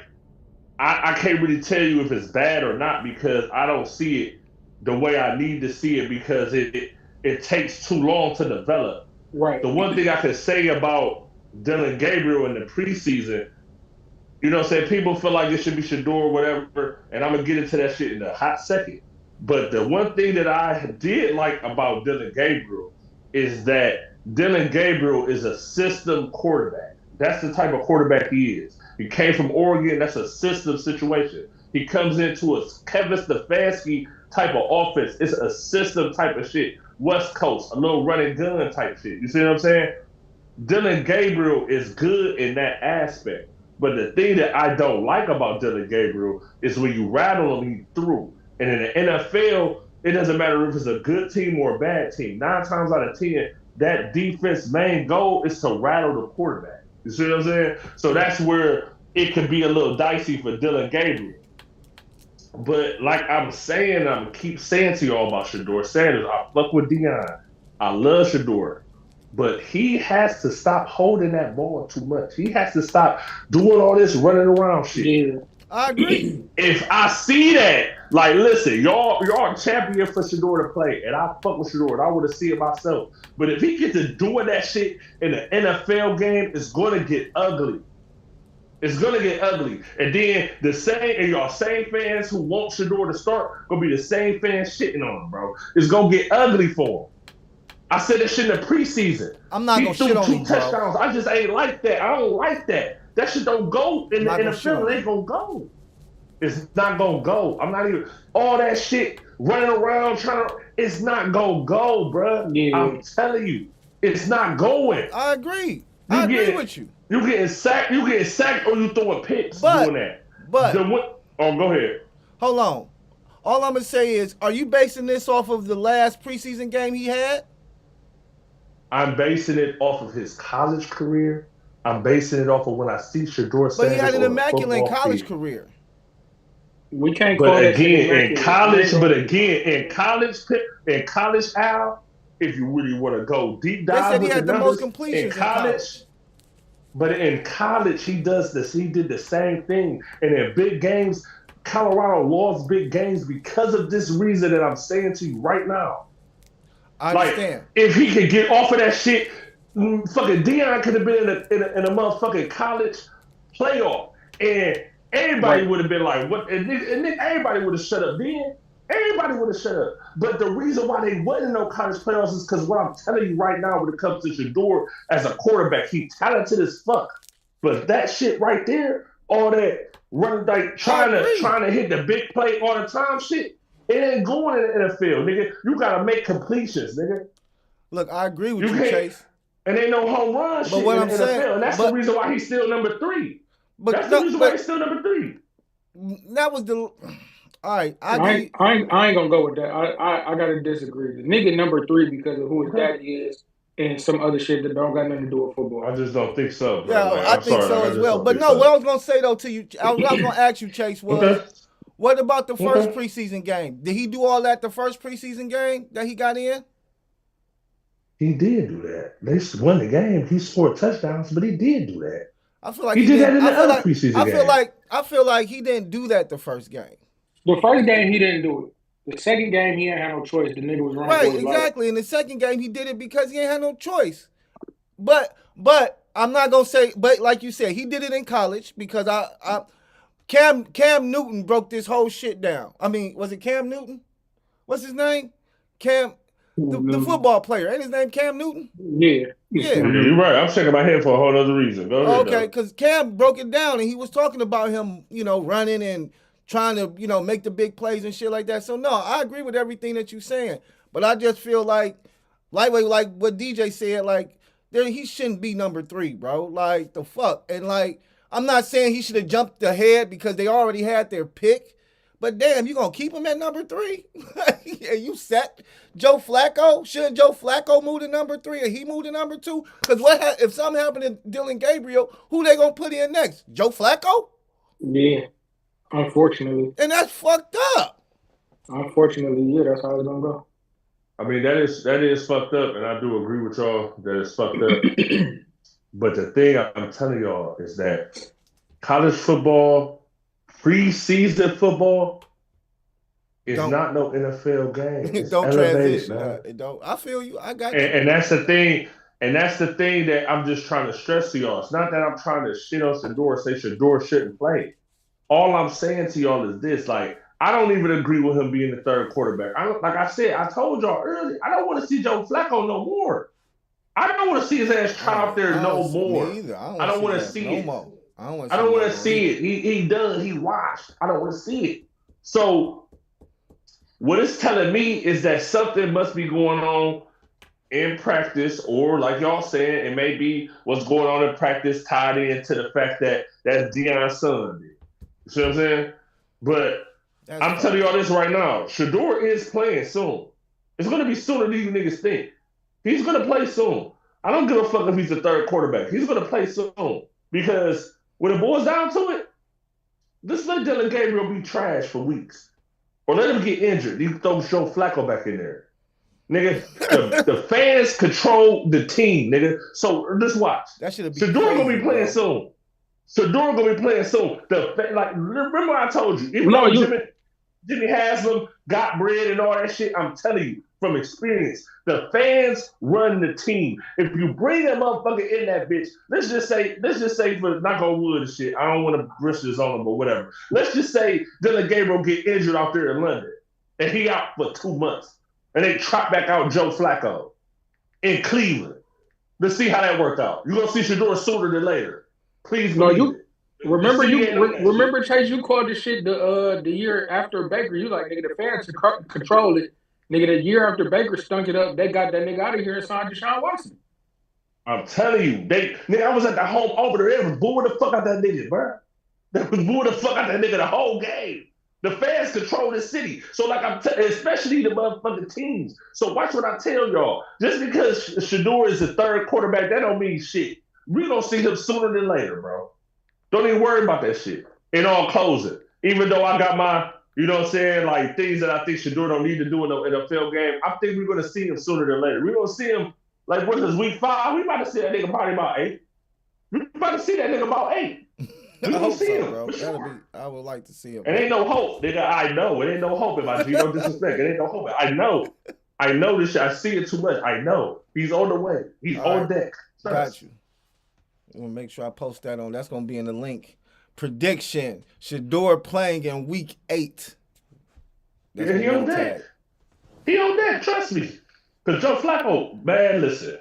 I can't really tell you if it's bad or not because I don't see it the way I need to see it because it takes too long to develop. Right. The one thing I could say about Dylan Gabriel in the preseason, you know what I'm saying? People feel like it should be Shador or whatever, and I'm going to get into that shit in a hot second. But the one thing that I did like about Dylan Gabriel is that Dylan Gabriel is a system quarterback. That's the type of quarterback he is. He came from Oregon. That's a system situation. He comes into a Kevin Stefanski type of offense. It's a system type of shit. West Coast, a little running gun type shit. You see what I'm saying? Dylan Gabriel is good in that aspect. But the thing that I don't like about Dylan Gabriel is when you rattle him, he through. And in the NFL, it doesn't matter if it's a good team or a bad team. 9 times out of 10, that defense main goal is to rattle the quarterback. You see what I'm saying? So that's where it could be a little dicey for Dylan Gabriel. But like I'm keep saying to y'all about Shador Sanders. I fuck with Dion. I love Shador. But he has to stop holding that ball too much. He has to stop doing all this running around shit. Yeah. I agree. If I see that, like, listen, y'all champion for Shador to play, and I fuck with Shador, and I want to see it myself. But if he gets to doing that shit in the NFL game, it's gonna get ugly. It's gonna get ugly. And then y'all same fans who want Shador to start gonna be the same fans shitting on him, bro. It's gonna get ugly for him. I said that shit in the preseason. I'm not He gonna threw shit on two him, bro. touchdowns. I just ain't like that. I don't like that. That shit don't go in the Not gonna shit on NFL. It him. ain't gonna go. It's not gonna go. I'm not even all that shit running around trying to. It's not gonna go, bruh. Yeah. I'm telling you, it's not going. I agree. I agree with you. You getting sacked. You getting sacked, or you throwing picks But- doing that. But go ahead. hold on. All I'm gonna say is, are you basing this off of the last preseason game he had? I'm basing it off of his college career. I'm basing it off of when I see Shador Sanders. But he had an on a immaculate football college field. career. We can't But call that shit again, immaculate. We ain't gonna- in college, Al, if you really want to go deep They dive said he with the had the most numbers in completions in college. college, but in college he does this. He did the same thing, and in big games, Colorado lost big games because of this reason that I'm saying to you right now. I Like, understand. if he could get off of that shit, fucking Dion could have been in a motherfucking college playoff, and everybody Right. would have been like, "What?" And then everybody would have shut up. Then everybody would have shut up. But the reason why they wasn't in no college playoffs is because what I'm telling you right now, when it comes to Shador as a quarterback, he's talented as fuck. But that shit right there, all that running like trying to hit the big play all the time, shit. It ain't going in the NFL, nigga. You gotta make completions, nigga. Look, I agree with You you, can't, Chase. and ain't no home run But shit what in I'm the saying, NFL, and that's the reason why he's still number 3. That's the reason why he's still number 3. that was the. All right, I ain't gonna go with that. I gotta disagree. The nigga number 3 because of who his daddy is and some other shit that don't got nothing to do with football. I just don't think so, bro. Yeah, Like, I I'm think sorry, so like, as well. But no, so. what I was gonna say though to you, I was gonna ask you, Chase, was what about the first preseason game? Did he do all that the first preseason game that he got in? He did do that. They won the game. He scored touchdowns, but he did do that. I feel like he did that in the other preseason game. I feel like he didn't do that the first game. The first game he didn't do it. The second game he didn't have no choice. The nigga was running right, exactly. In the second game he did it because he ain't had no choice. But I'm not gonna say. But like you said, he did it in college because Cam Newton broke this whole shit down. I mean, was it Cam Newton? What's his name? Cam, the football player. Ain't his name Cam Newton? Yeah. You're right. I'm shaking my head for a whole other reason. Go ahead. Okay, because Cam broke it down and he was talking about him, running and trying to, make the big plays and shit like that. So no, I agree with everything that you're saying, but I just feel like what DJ said, like he shouldn't be number 3, bro. Like the fuck, and like I'm not saying he should have jumped ahead because they already had their pick, but damn, you gonna keep him at number 3? Yeah, you set Joe Flacco? Shouldn't Joe Flacco move to number 3 or he move to number 2? Because if something happened to Dylan Gabriel, who they gonna put in next? Joe Flacco? Yeah. Unfortunately. And that's fucked up. Unfortunately, yeah, that's how it's gonna go. I mean, that is fucked up, and I do agree with y'all that it's fucked up. But the thing I'm telling y'all is that college football, preseason football, is not no NFL game. It's don't elevated, transition. man. It don't. I feel you. I got you. And that's the thing. And that's the thing that I'm just trying to stress to y'all. It's not that I'm trying to shit on Shador, say Shador shouldn't play. All I'm saying to y'all is this: like, I don't even agree with him being the third quarterback. Like I said, I told y'all earlier, I don't want to see Joe Flacco no more. I don't want to see his ass try out there no more. Me either. I don't want to see it. No more. I don't want to see it. He done. He watched. I don't want to see it. So what it's telling me is that something must be going on in practice, or like y'all saying, it may be what's going on in practice tied into the fact that that's Deion's son. You see what I'm saying? But I'm telling y'all this right now. Shador is playing soon. It's going to be sooner than you niggas think. He's going to play soon. I don't give a fuck if he's the third quarterback. He's going to play soon. Because when it boils down to it, just let Dylan Gabriel be trash for weeks. Or let him get injured. You throw Joe Flacco back in there. Nigga, the fans control the team, nigga. So just watch. That should have been Shador going to be playing soon. Shador going to be playing soon. Remember I told you. Even though Jimmy Haslam got bread and all that shit, I'm telling you from experience, the fans run the team. If you bring that motherfucker in that bitch, let's just say for knock on wood and shit, I don't want to brush this on him, but whatever. Let's just say Dylan Gabriel get injured out there in London and he out for 2 months and they trot back out Joe Flacco in Cleveland. Let's see how that worked out. You're going to see Shador sooner than later. Please believe it. Remember, Chase, you called this shit the year after Baker. You like, nigga, the fans control it. Nigga, the year after Baker stunk it up, they got that nigga out of here and signed Deshaun Watson. I'm telling you, nigga, I was at the home opener. They was booing the fuck out that nigga, bro. They was booing the fuck out that nigga the whole game. The fans control the city. So like especially the motherfucking teams. So watch what I tell y'all. Just because Shador is the third quarterback, that don't mean shit. We're gonna see him sooner than later, bro. Don't even worry about that shit. In all closing, even though I got my, you know what I'm saying, like things that I think Shador don't need to do in the NFL game, I think we're gonna see him sooner than later. We're gonna see him like what is week 5? We about to see that nigga probably about 8. We about to see that nigga about 8. We I gonna hope see so, him. bro. That'll be. I would like to see him. It ain't no hope, nigga. I know. It ain't no hope in my G. No disrespect. It ain't no hope. I know. I know this shit. I see it too much. I know. He's on the way. He's All on right. deck. Got you. I'm gonna make sure I post that on. That's gonna be in the link. Prediction: Shador playing in week 8. That's Yeah, he on deck. He on deck. Trust me. Cause Joe Flacco, man, listen.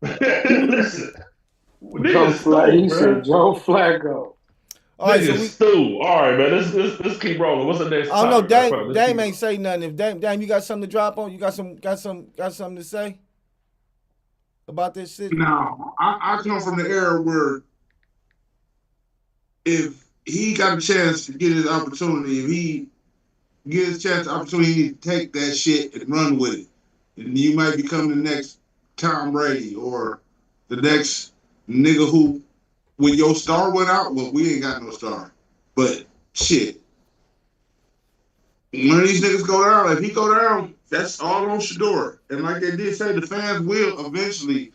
Listen. Joe Niggas Flacco. He stole, said bro. Joe Flacco. All right, Niggas stole. All right, man. Let's keep rolling. What's the next I don't know. topic, man? Dame ain't say nothing. If Dame, you got something to drop on? You got something to say about this shit? Now, I come from the era where if he got a chance to get his opportunity, if he gets a chance, opportunity, he need to take that shit and run with it. And you might become the next Tom Brady or the next nigga who, when your star went out, well, we ain't got no star. But shit, one of these niggas go down, if he go down, that's all on Shador. And like they did say, the fans will eventually.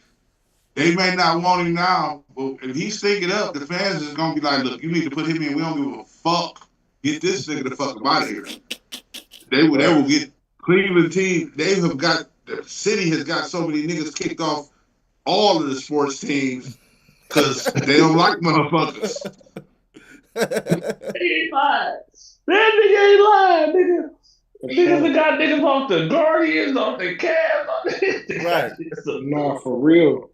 They may not want him now, but if he stick it up, the fans is gonna be like, look, you need to put him in. We don't give a fuck. Get this nigga the fuck out of here. They will get Cleveland team. They have got, the city has got so many niggas kicked off all of the sports teams because they don't like motherfuckers. He ain't lying. That nigga ain't lying, nigga. Niggas that got niggas off the Guardians, off the Cavs, off the Right. Nah, for real.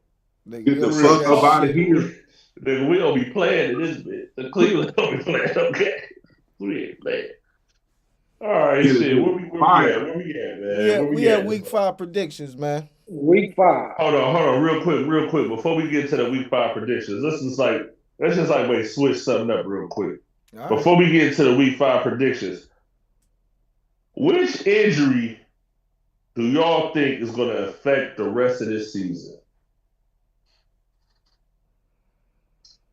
Get the fuck up out of here. Nigga, we don't be playing in this bitch. The Cleveland don't be playing, okay? We ain't playing. All right, shit. Where we at, man? We at week 5 predictions, man. Week 5. Hold on, real quick. Before we get to the week 5 predictions, let's just switch something up real quick. Right. Before we get into the week 5 predictions, which injury do y'all think is going to affect the rest of this season?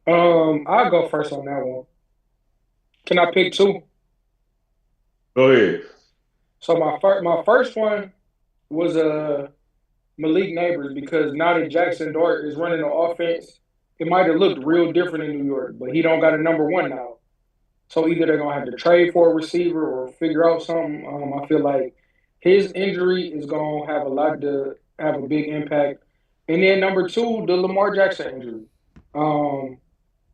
I'll go first on that one. Can I pick 2? Go ahead. So my first one was Malik Neighbors, because now that Jackson Dart is running the offense, it might have looked real different in New York, but he don't got a number 1 now. So either they're gonna have to trade for a receiver or figure out something. I feel like his injury is gonna have a big impact. And then number 2, the Lamar Jackson injury.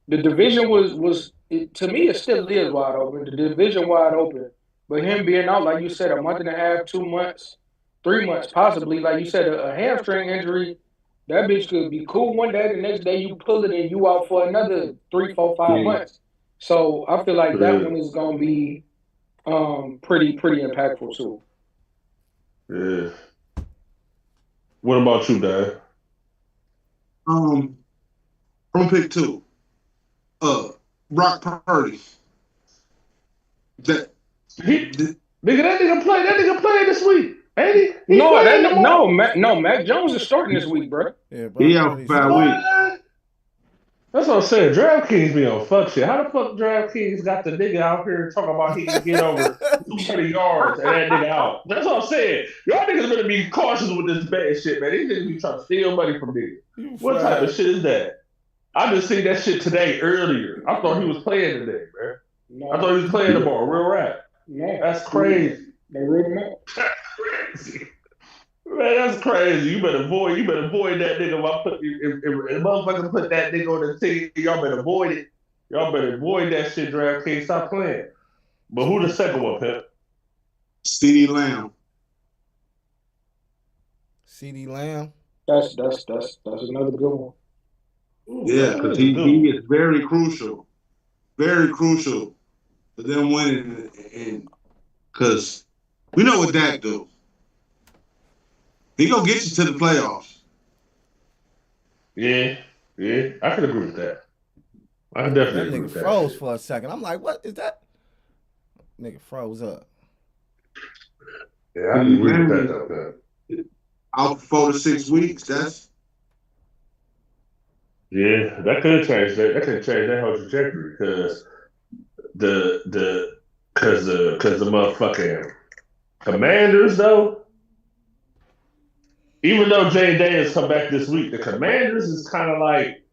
The division was to me, it still is wide open. The division wide open, but him being out, like you said, a month and a half, 2 months, 3 months, possibly, like you said, a hamstring injury. That bitch could be cool one day, the next day you pull it and you out for another 3, 4, 5 months. So I feel like that one is gonna be pretty impactful too. Yeah. What about you, Dad? I'm gonna pick 2. Brock Purdy. Nigga, that nigga playing this week, ain't he? Mac Jones is starting this week, bro. Yeah, he out for 5 weeks. That's what I'm saying. DraftKings be on fuck shit. How the fuck DraftKings got the nigga out here talking about he can get over 200 yards and that nigga out? That's what I'm saying. Y'all niggas better be cautious with this bad shit, man. These niggas be trying to steal money from niggas. What type of shit is that? I just seen that shit today earlier. I thought he was playing today, man. No. I thought he was playing tomorrow. Real rap. No. That's crazy. They ruled him out. That's crazy. Man, that's crazy. You better avoid that nigga. If motherfuckers put that nigga on the team, y'all better avoid it. Y'all better avoid that shit, DraftKings. Stop playing. But who the second one, Pep? CeeDee Lamb. CeeDee Lamb. That's another good one. Yeah, because he is very crucial for them winning, and because we know what Dak do. He gonna get you to the playoffs. Yeah, I can agree with that. I can definitely agree with that. That nigga froze for a second. I'm like, what is that? Nigga froze up. Yeah, I can agree with that though. Out for 4 to 6 weeks. Yeah, that could change that. That could change that whole trajectory because because the motherfucking Commanders though. Even though Jay Daniels come back this week, the Commanders is kind of like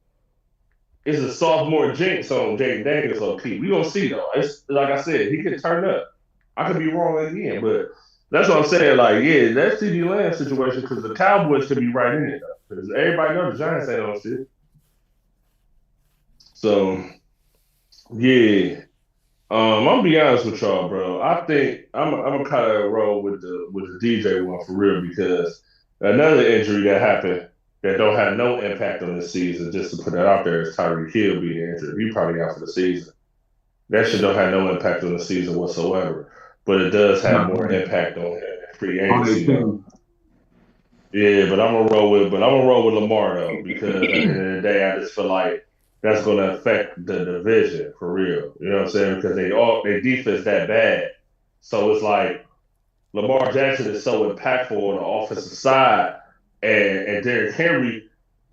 it's a sophomore jinx on Jay Daniels on key. We gonna see though. It's like I said, he could turn up. I could be wrong again, but that's what I'm saying. Like, yeah, that CD Lamb situation because the Cowboys could be right in it though. Because everybody knows the Giants ain't on shit. So yeah. I'm gonna be honest with y'all, bro. I think I'm gonna kind of roll with the DJ one for real because another injury that happened that don't have no impact on the season, just to put that out there, is Tyreek Hill being injured. He probably out for the season. That shit don't have no impact on the season whatsoever, but it does have more impact on free agency though. Yeah, but I'm gonna roll with Lamar though because at the end of the day, I just feel like that's gonna affect the division for real. You know what I'm saying? Because their defense that bad, so it's like Lamar Jackson is so impactful on the offensive side, and Derrick Henry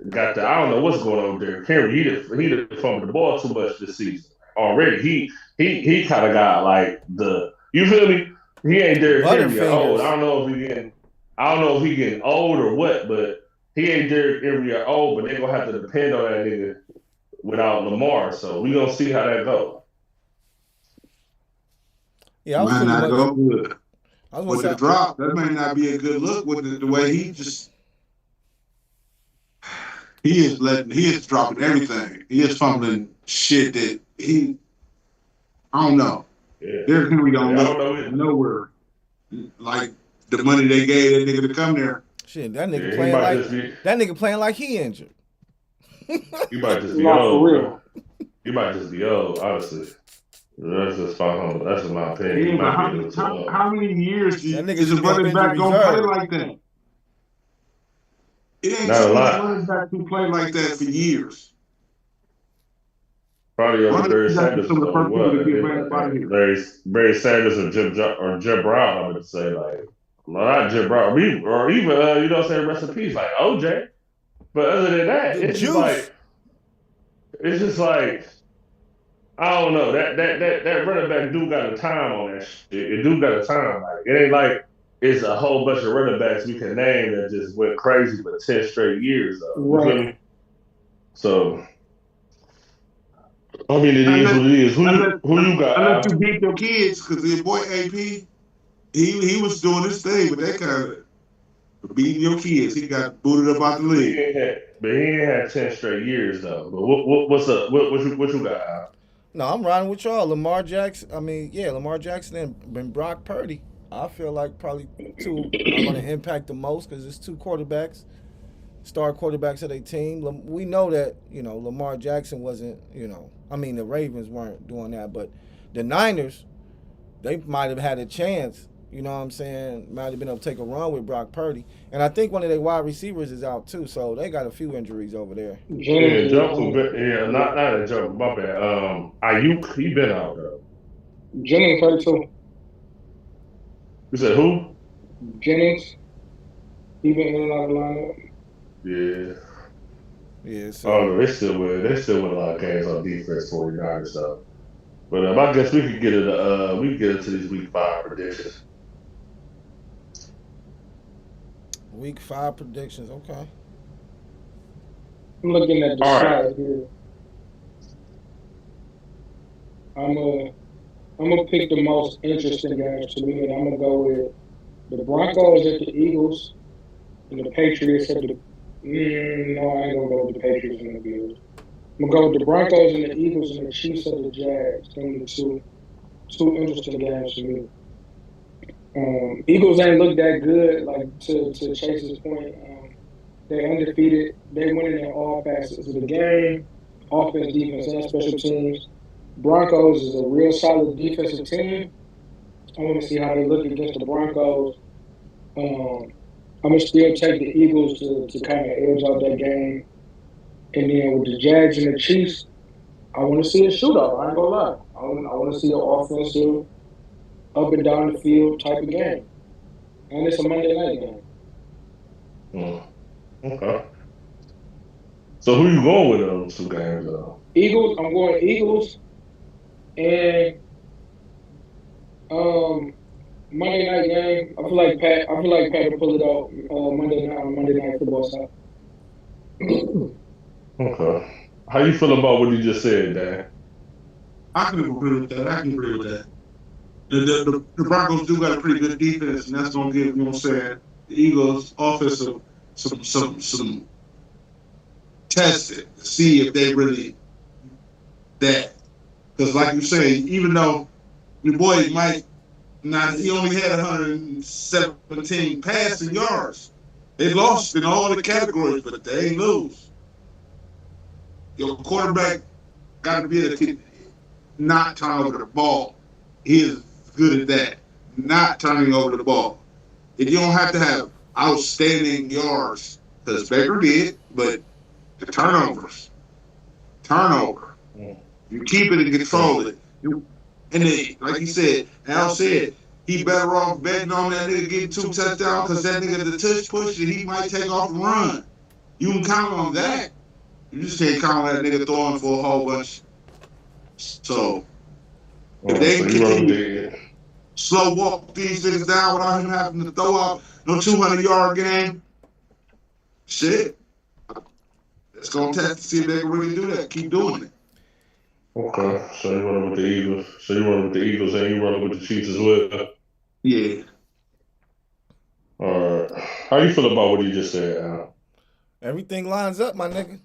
got the I don't know what's going on with Derrick Henry. He done fumbled the ball too much this season already. He kind of got like you feel me? He ain't Derrick Henry old. I don't know if he getting old or what, but he ain't Derrick Henry old. But they gonna have to depend on that nigga without Lamar. So we gonna see how that goes. Yeah, might not go good. With the drop, that may not be a good look with the way he is dropping everything. He is fumbling shit that I don't know. Yeah. Derrick Henry don't look nowhere like the money they gave that nigga to come there. Shit, that nigga playing like he injured. You might just be old, bro. You might just be old, honestly. That's just fine. That's just my opinion. How many years is a running back gonna play like that? It ain't too many running backs who play like that for years. Probably over Barry Sanders. Barry Sanders or Jim Brown, I would say, like, not Jim Brown, or even, you know what I'm saying, rest in peace, like OJ. But other than that, it's just like, I don't know. That running back do got a time on that shit. It do got a time. Like, it ain't like it's a whole bunch of running backs we can name that just went crazy for 10 straight years, though. You feel me? So, I mean, it is what it is. Who you got? Unless you beat your kids, because your boy AP, he was doing his thing, but they kind of beating your kids. He got booted up out the league. But he ain't had 10 straight years, though. But what's up? What you got? No, I'm riding with y'all. Lamar Jackson and Brock Purdy. I feel like probably two are going to impact the most because it's two quarterbacks, star quarterbacks of their team. We know that, Lamar Jackson wasn't, the Ravens weren't doing that, but the Niners, they might have had a chance, you know what I'm saying, might have been able to take a run with Brock Purdy. And I think one of their wide receivers is out too, so they got a few injuries over there. Not a joke, my bad. Ayuk, he been out though. Jennings hurt too. You said who? Jennings. He been in and out of the lineup. Yeah. Yeah. So they still win a lot of games on defense, 49ers though. But I guess we could get it. To these week 5 predictions. Week 5 predictions, okay. I'm looking at the side here. I'm gonna pick the most interesting games to me, and I'm gonna go with the Broncos at the Eagles and the Patriots at the. No, I ain't gonna go with the Patriots and the Bills. I'm gonna go with the Broncos and the Eagles and the Chiefs and the Jags. Them are two interesting games to me. Eagles ain't look that good, like to Chase's point. They undefeated. They winning in all facets of the game, offense, defense, and special teams. Broncos is a real solid defensive team. I want to see how they look against the Broncos. I'm gonna still take the Eagles to kind of edge out that game. And then with the Jags and the Chiefs, I want to see a shootout. I ain't gonna lie. I want to see an offensive, up and down the field type of game. And it's a Monday night game. Okay. So who you going with those two games though? Eagles. I'm going Eagles. And Monday night game, I feel like Pat. I feel like Pat will pull it out Monday night on Monday Night Football side. Okay. How you feel about what you just said, Dan? I can agree with that. I can agree with that. The Broncos do got a pretty good defense, and that's gonna give, you know what I'm saying, the Eagles offensive some testing to see if they really that. Because like you say, even though your boy Mike, he only had 117 passing yards. They lost in all the categories, but they ain't lose. Your quarterback got to be able to not turn over the ball. He is good at that, not turning over the ball. And you don't have to have outstanding yards, because Baker did, but the turnover. You keep it and control it. And then, like you said, Al said, he better off betting on that nigga getting 2 touchdowns, because that nigga, the touch push, and he might take off and run. You can count on that. You just can't count on that nigga throwing for a whole bunch. So, if they continue slow walk these niggas down without him having to throw out no 200-yard game, shit, it's going to test to see if they can really do that. Keep doing it. Okay, so you running with the Eagles. So you running with the Eagles and you running with the Chiefs as well. Yeah. All right. How you feel about what you just said, Al? Everything lines up, my nigga.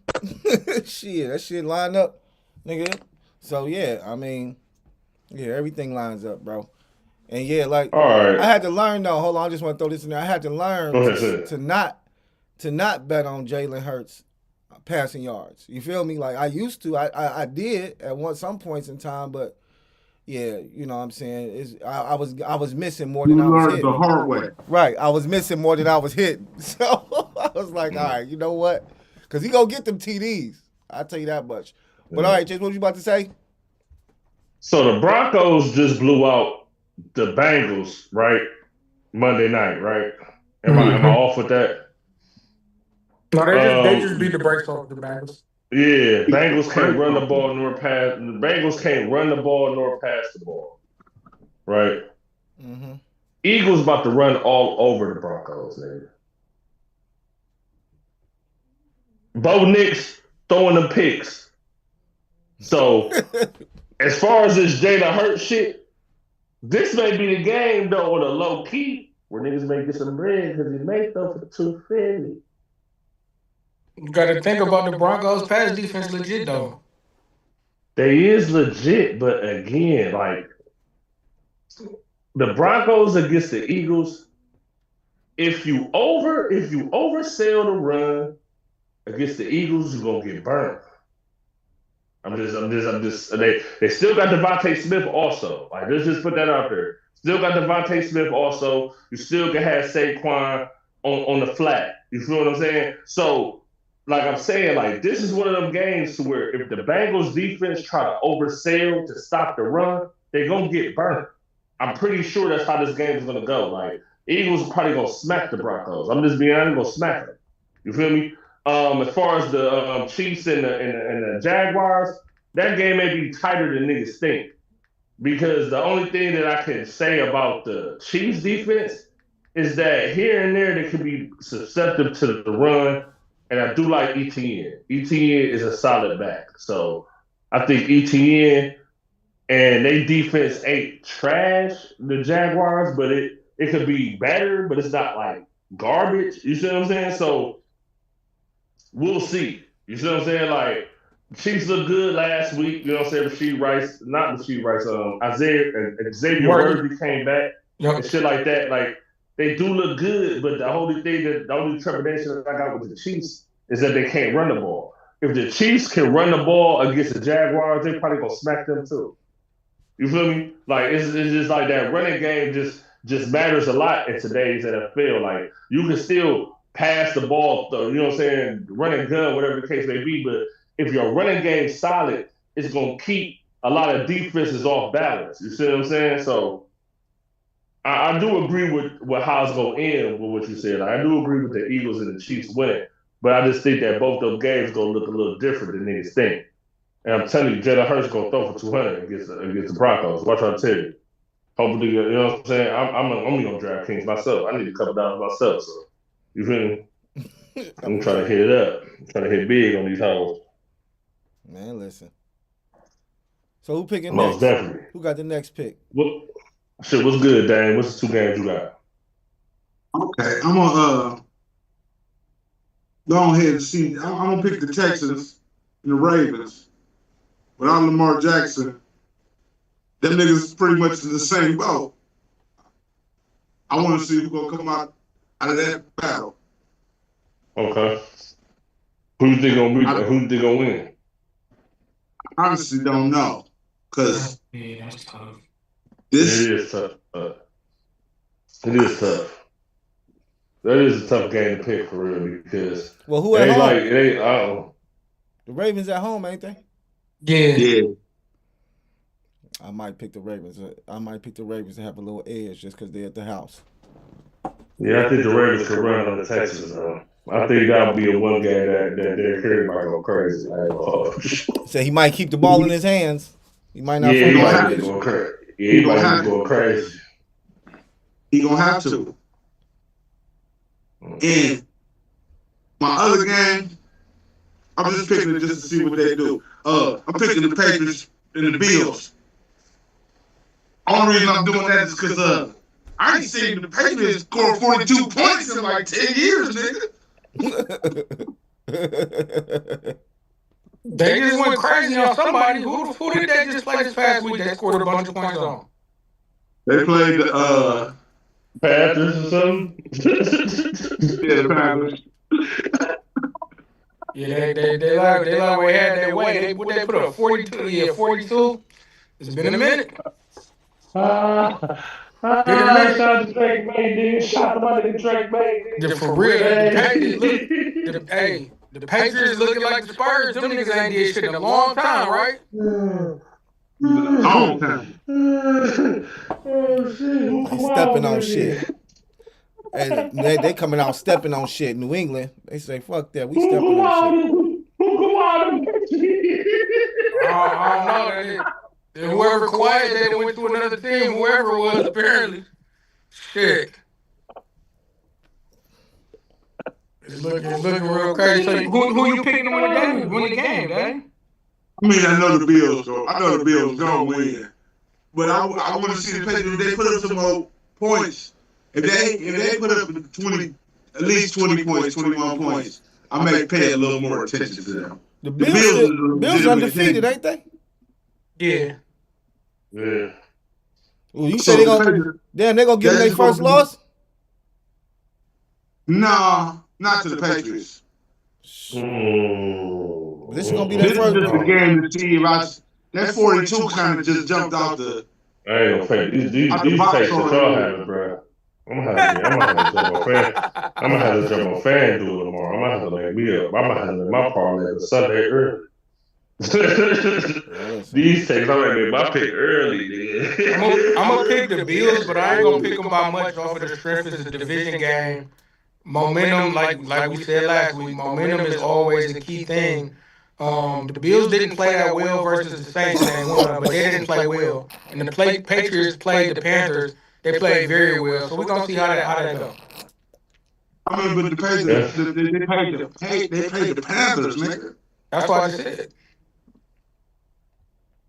Shit, that shit line up, nigga. So yeah, I mean, yeah, everything lines up, bro. And yeah, like, all right. I had to learn though. Hold on, I just want to throw this in there. I had to learn to not bet on Jalen Hurts passing yards. You feel me? Like I used to. I did at some points in time, but yeah, you know what I'm saying. I was missing more than I was hitting. The hard way. Right, I was missing more than I was hitting. So I was like, all right, you know what? Because he gonna get them TDs. I'll tell you that much. But all right, Chase, what was you about to say? So the Broncos just blew out the Bengals, right? Monday night, right? Am I off with that? No, they just beat the brakes off the Bengals. Yeah, Bengals can't run the ball nor pass. The Bengals can't run the ball nor pass the ball, right? Mm-hmm. Eagles about to run all over the Broncos, nigga. Bo Nix throwing them picks. So, as far as this Jalen Hurts shit, this may be the game though, on a low key, where niggas may get some bread because he made them for $250. You got to think about the Broncos' pass defense legit though. They is legit, but again, like the Broncos against the Eagles, if you oversell the run against the Eagles, you're gonna get burned. I'm just. They still got Devontae Smith also. Like, let's just put that out there. Still got Devontae Smith also. You still can have Saquon on the flat. You feel what I'm saying? So, like I'm saying, like this is one of them games to where if the Bengals defense try to oversell to stop the run, they're gonna get burnt. I'm pretty sure that's how this game is gonna go. Like Eagles are probably gonna smack the Broncos. I'm just being honest, gonna smack them. You feel me? As far as the Chiefs and the Jaguars, that game may be tighter than niggas think. Because the only thing that I can say about the Chiefs defense is that here and there they could be susceptible to the run. And I do like ETN. ETN is a solid back. So I think ETN and they defense ain't trash, the Jaguars, but it could be better, but it's not like garbage. You see what I'm saying? So we'll see. You see what I'm saying? Like, Chiefs looked good last week. You know what I'm saying? Xavier Rice, Xavier Worthy came back and shit like that. Like, they do look good, but the only trepidation that I got with the Chiefs is that they can't run the ball. If the Chiefs can run the ball against the Jaguars, they probably gonna smack them too. You feel me? Like it's just like that running game just matters a lot in today's NFL. Like you can still pass the ball, you know what I'm saying, running gun, whatever the case may be, but if your running game's solid, it's gonna keep a lot of defenses off balance. You see what I'm saying? So I do agree with how it's gonna end with what you said. Like, I do agree with the Eagles and the Chiefs winning, but I just think that both those games gonna look a little different than niggas think. And I'm telling you, Jalen Hurts gonna throw for 200 against the Broncos. Watch what I tell you. Hopefully, you know what I'm saying. I'm only on DraftKings myself. I need a couple dollars myself. So you feel me? I'm trying to hit it up. I'm trying to hit big on these hoes. Man, listen. So who picking Most next? definitely. Who got the next pick? What? Shit, what's good, Dan? What's the 2 games you got? Okay, I'm gonna go ahead and see. I'm gonna pick the Texans and the Ravens. Without Lamar Jackson, them niggas pretty much in the same boat. I want to see who's gonna come out of that battle. Okay. Who you think gonna beat? Who you think gonna win? I honestly don't know, cause that's tough. this It is tough. It is tough. That is a tough game to pick for real because Well, who at home? it ain't. I don't know. The Ravens at home, ain't they? Yeah. I might pick the Ravens. I might pick the Ravens to have a little edge just because they're at the house. Yeah, I think the Ravens could run on the Texans though. I think that'll be a one game that Derrick Henry might go crazy. So he might keep the ball in his hands. He might not. Yeah, he he gonna might have be to. going crazy. Yeah, he might be going crazy. He gonna have to. And my other game, I'm just picking it just to see what they do. I'm picking the Patriots and the Bills. Only reason I'm doing that is because I ain't seen the Patriots score 42 points in like 10 years, nigga. They just went crazy on somebody. Who did they just play this past week that scored a bunch of points on? They played the Panthers or something. yeah, the Panthers. Yeah, they like we had their way. They put up 42. Yeah, 42. It's been a minute. Shot the Drake May, nigga. Shot somebody Drake May. For real, the Patriots looking like the Spurs. Them niggas ain't did shit in a long time, right? Long time. They stepping on shit. And they coming out stepping on shit. New England, they say, fuck that. We stepping on shit. I don't know. Whoever quiet, they went to another team. Whoever it was, apparently. Shit. It's looking real crazy. So who you picking to win the game, Dang? I mean, I know the Bills gonna win, but I want to see the Patriots. They put up some more points. If they put up 20, at least 20 points, 21 points, I may pay a little more attention to them. The Bills undefeated, ain't they? Yeah. Yeah. Well, you say they gonna get them their first loss? No, not to the Patriots. This is gonna be their first. This is just a game to see if that 42 kind of just jumped off the. I ain't gonna fake these takes that y'all having, bro. I'm gonna have to jump on fan. I'm gonna have to jump on FanDuel tomorrow. I'm gonna have to make me up. I'm gonna have to make my parlay Sunday early. These takes, I'm gonna make my pick early, nigga. I'm gonna pick the Bills, but I ain't gonna pick them by much off of the strength. It's a division game. Momentum, like we said last week, momentum is always a key thing. The Bills didn't play that well versus the Saints, but they didn't play well. And the Patriots played the Panthers. They played very well. So we're gonna see how that go. I mean, but the Patriots, they played the Panthers, nigga. That's what I said.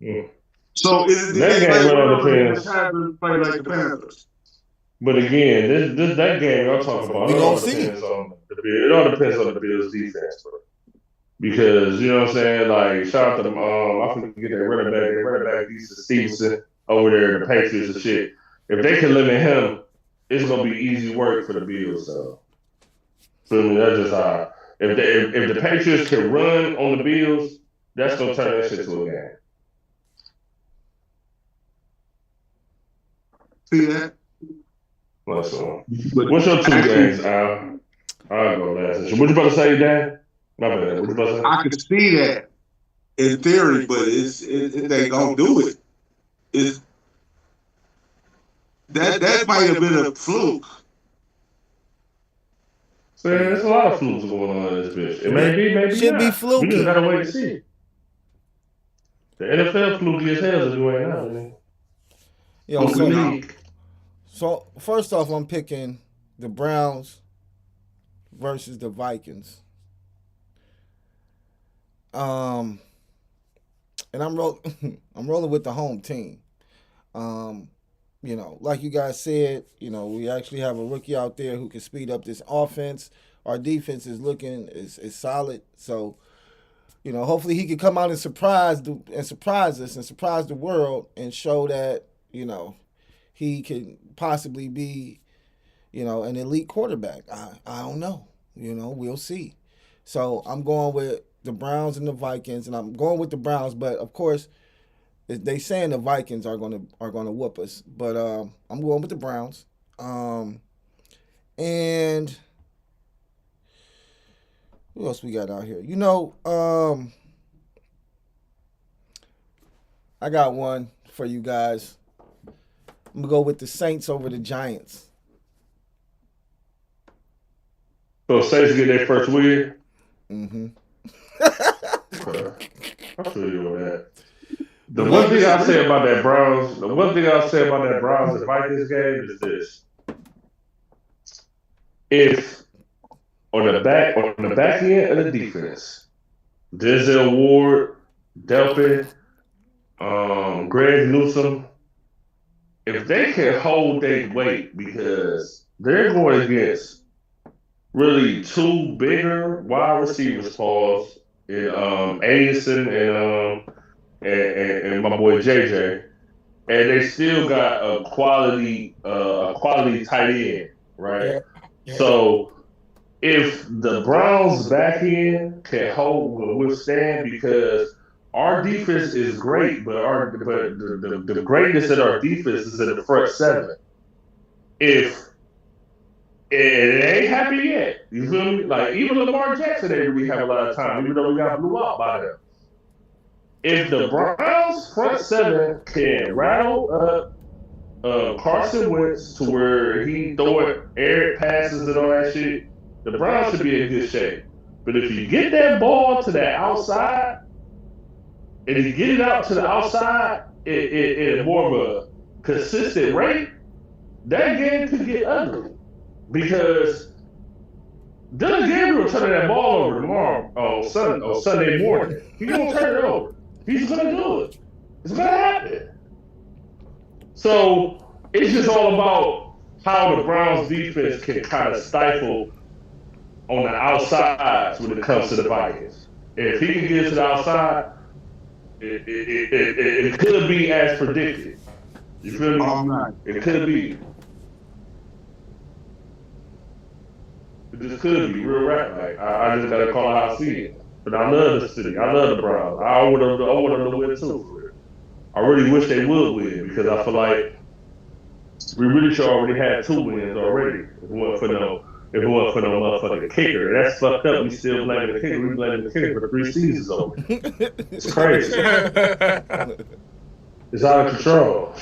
Yeah. So that game all depends. The Panthers play like the Panthers. But again, that game y'all talking about, it all depends on the Bills defense, bro. Because you know what I'm saying, like shout out to them. I forget that running back, Stevenson over there, the Patriots and shit. If they can limit him, it's gonna be easy work for the Bills. So, feel me? That's just how. If the Patriots can run on the Bills, that's gonna turn that shit to a game. See that? What's your 2 games, Al? I'll go last. What you about to say, Dan? My bad. What you about to say? I can see that in theory, but it they gonna do it. That might have been a fluke. So there's a lot of flukes going on in this bitch. It may be, maybe should not. Be fluky. We just gotta wait to see. The NFL fluky as hell if you ain't know, man. Yo, Fluky league. so first off, I'm picking the Browns versus the Vikings. And I'm I'm rolling with the home team. Like you guys said, we actually have a rookie out there who can speed up this offense. Our defense is solid. So, hopefully he can come out and surprise us and surprise the world and show that, he can possibly be, an elite quarterback. I don't know. We'll see. So I'm going with the Browns and the Vikings, and I'm going with the Browns, but of course they saying the Vikings are gonna whoop us, but I'm going with the Browns. And who else we got out here? I got one for you guys. I'm gonna go with the Saints over the Giants. So Saints get their first win. Mm-hmm. I feel you on that. The one thing I'll say about that Browns and Vikings game is this: if on the back end of the defense, Denzel Ward, Delphin, Greg Newsome, if they can hold their weight, because they're going against really two bigger wide receivers, pause, in Addison and my boy JJ, and they still got a quality tight end, right? Yeah. So if the Browns back end can withstand, because our defense is great, but the greatness of our defense is in the front seven. If it ain't happy yet, you feel me? Like even Lamar Jackson didn't really have a lot of time, even though we got blew out by them. If the Browns front seven can rattle up Carson Wentz to where he throwing air passes and all that shit, the Browns should be in good shape. But if you get that ball to that outside, and you get it out to the outside in more of a consistent rate, that game could get ugly. Because Dylan Gabriel turning that ball over tomorrow on Sunday morning. He's gonna turn it over. He's gonna do it. It's gonna happen. So it's just all about how the Browns defense can kind of stifle on the outsides when it comes to the Vikings. If he can get to the outside, it could be as predicted. You feel me? It could be. It just could be real rap. Like I just gotta call it how I see it. But I love the city. I love the Browns. I want them to win too. I really wish they would win, because I feel like we really should already have 2 wins already. If it wasn't for no motherfucking kicker. That's fucked up. We still blaming the kicker. We blaming the kicker for 3 seasons over. It's crazy. It's out of control.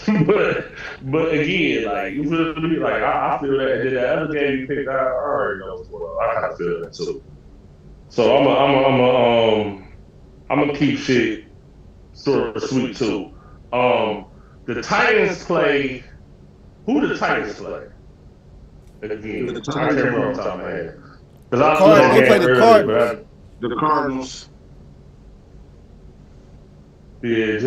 but again, like you feel me? Like I feel that the other game you picked, I already know what's going on. I kind of feel that too. So I'm gonna keep shit sort of sweet too. The Titans play. Who the Titans play? Again, I can't remember off the top of my head. They play the Cardinals. The Cardinals. Yeah,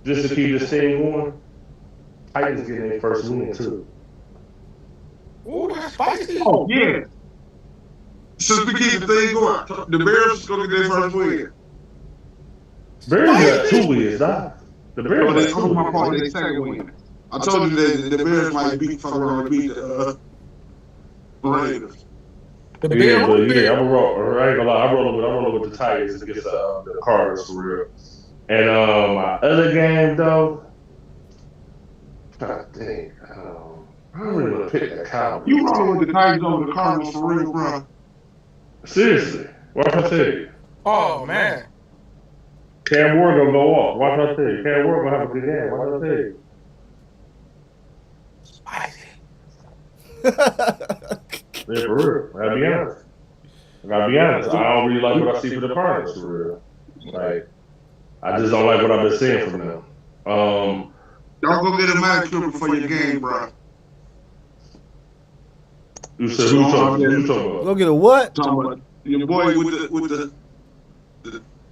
just to keep this thing going. Titans getting their first win too. Oh, that's spicy. Oh yeah. Since we keep the thing going, the Bears gonna get their first win. Bears got 2 wins, dog. The Bears got 2 wins. They second win. I told you that the Bears might beat the Raiders. Yeah, but yeah, I ain't gonna lie, I'm rolling with the Titans against the Cardinals for real. And my other game though, God dang, I don't really want to pick the Cowboys. You rolling with the Titans over the Cardinals for real, bro? Seriously, watch I tell you. Oh man, Cam Ward gonna go off. Watch I tell you. Cam Ward gonna have a good game. Watch I tell you. spicy. Yeah, for real. I gotta be honest. I don't really like what I see for the Cardinals for real. Like, I just don't like what I've been seeing from them. Y'all go get a manicure before your game, bro. You said who you talking about? Go get a what? Talking about your boy with the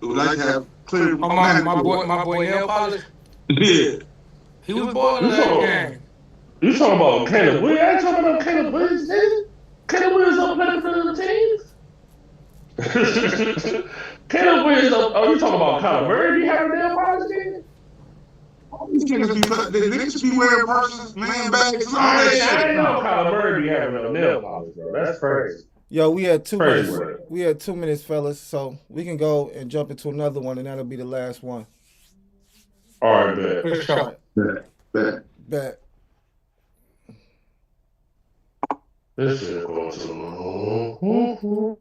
who like to have clear My boy nail polish. Yeah. He was boiling that game. You talking about Caleb Williams? I ain't talking about Caleb Williams, nigga. Caleb Williams don't play for the teams. Caleb Williams don't. Oh, you talking about Kyler Murray? Be having nail polish, nigga? These niggas be wearing purses, man bags, and all that I shit. ain't know Kyler Murray be having no nail polish, bro. That's crazy. Yo, we had 2 Crazy minutes. word. We had 2 minutes, fellas. So we can go and jump into another one, and that'll be the last one. All right, bet. For sure. Bet. This shit going too long.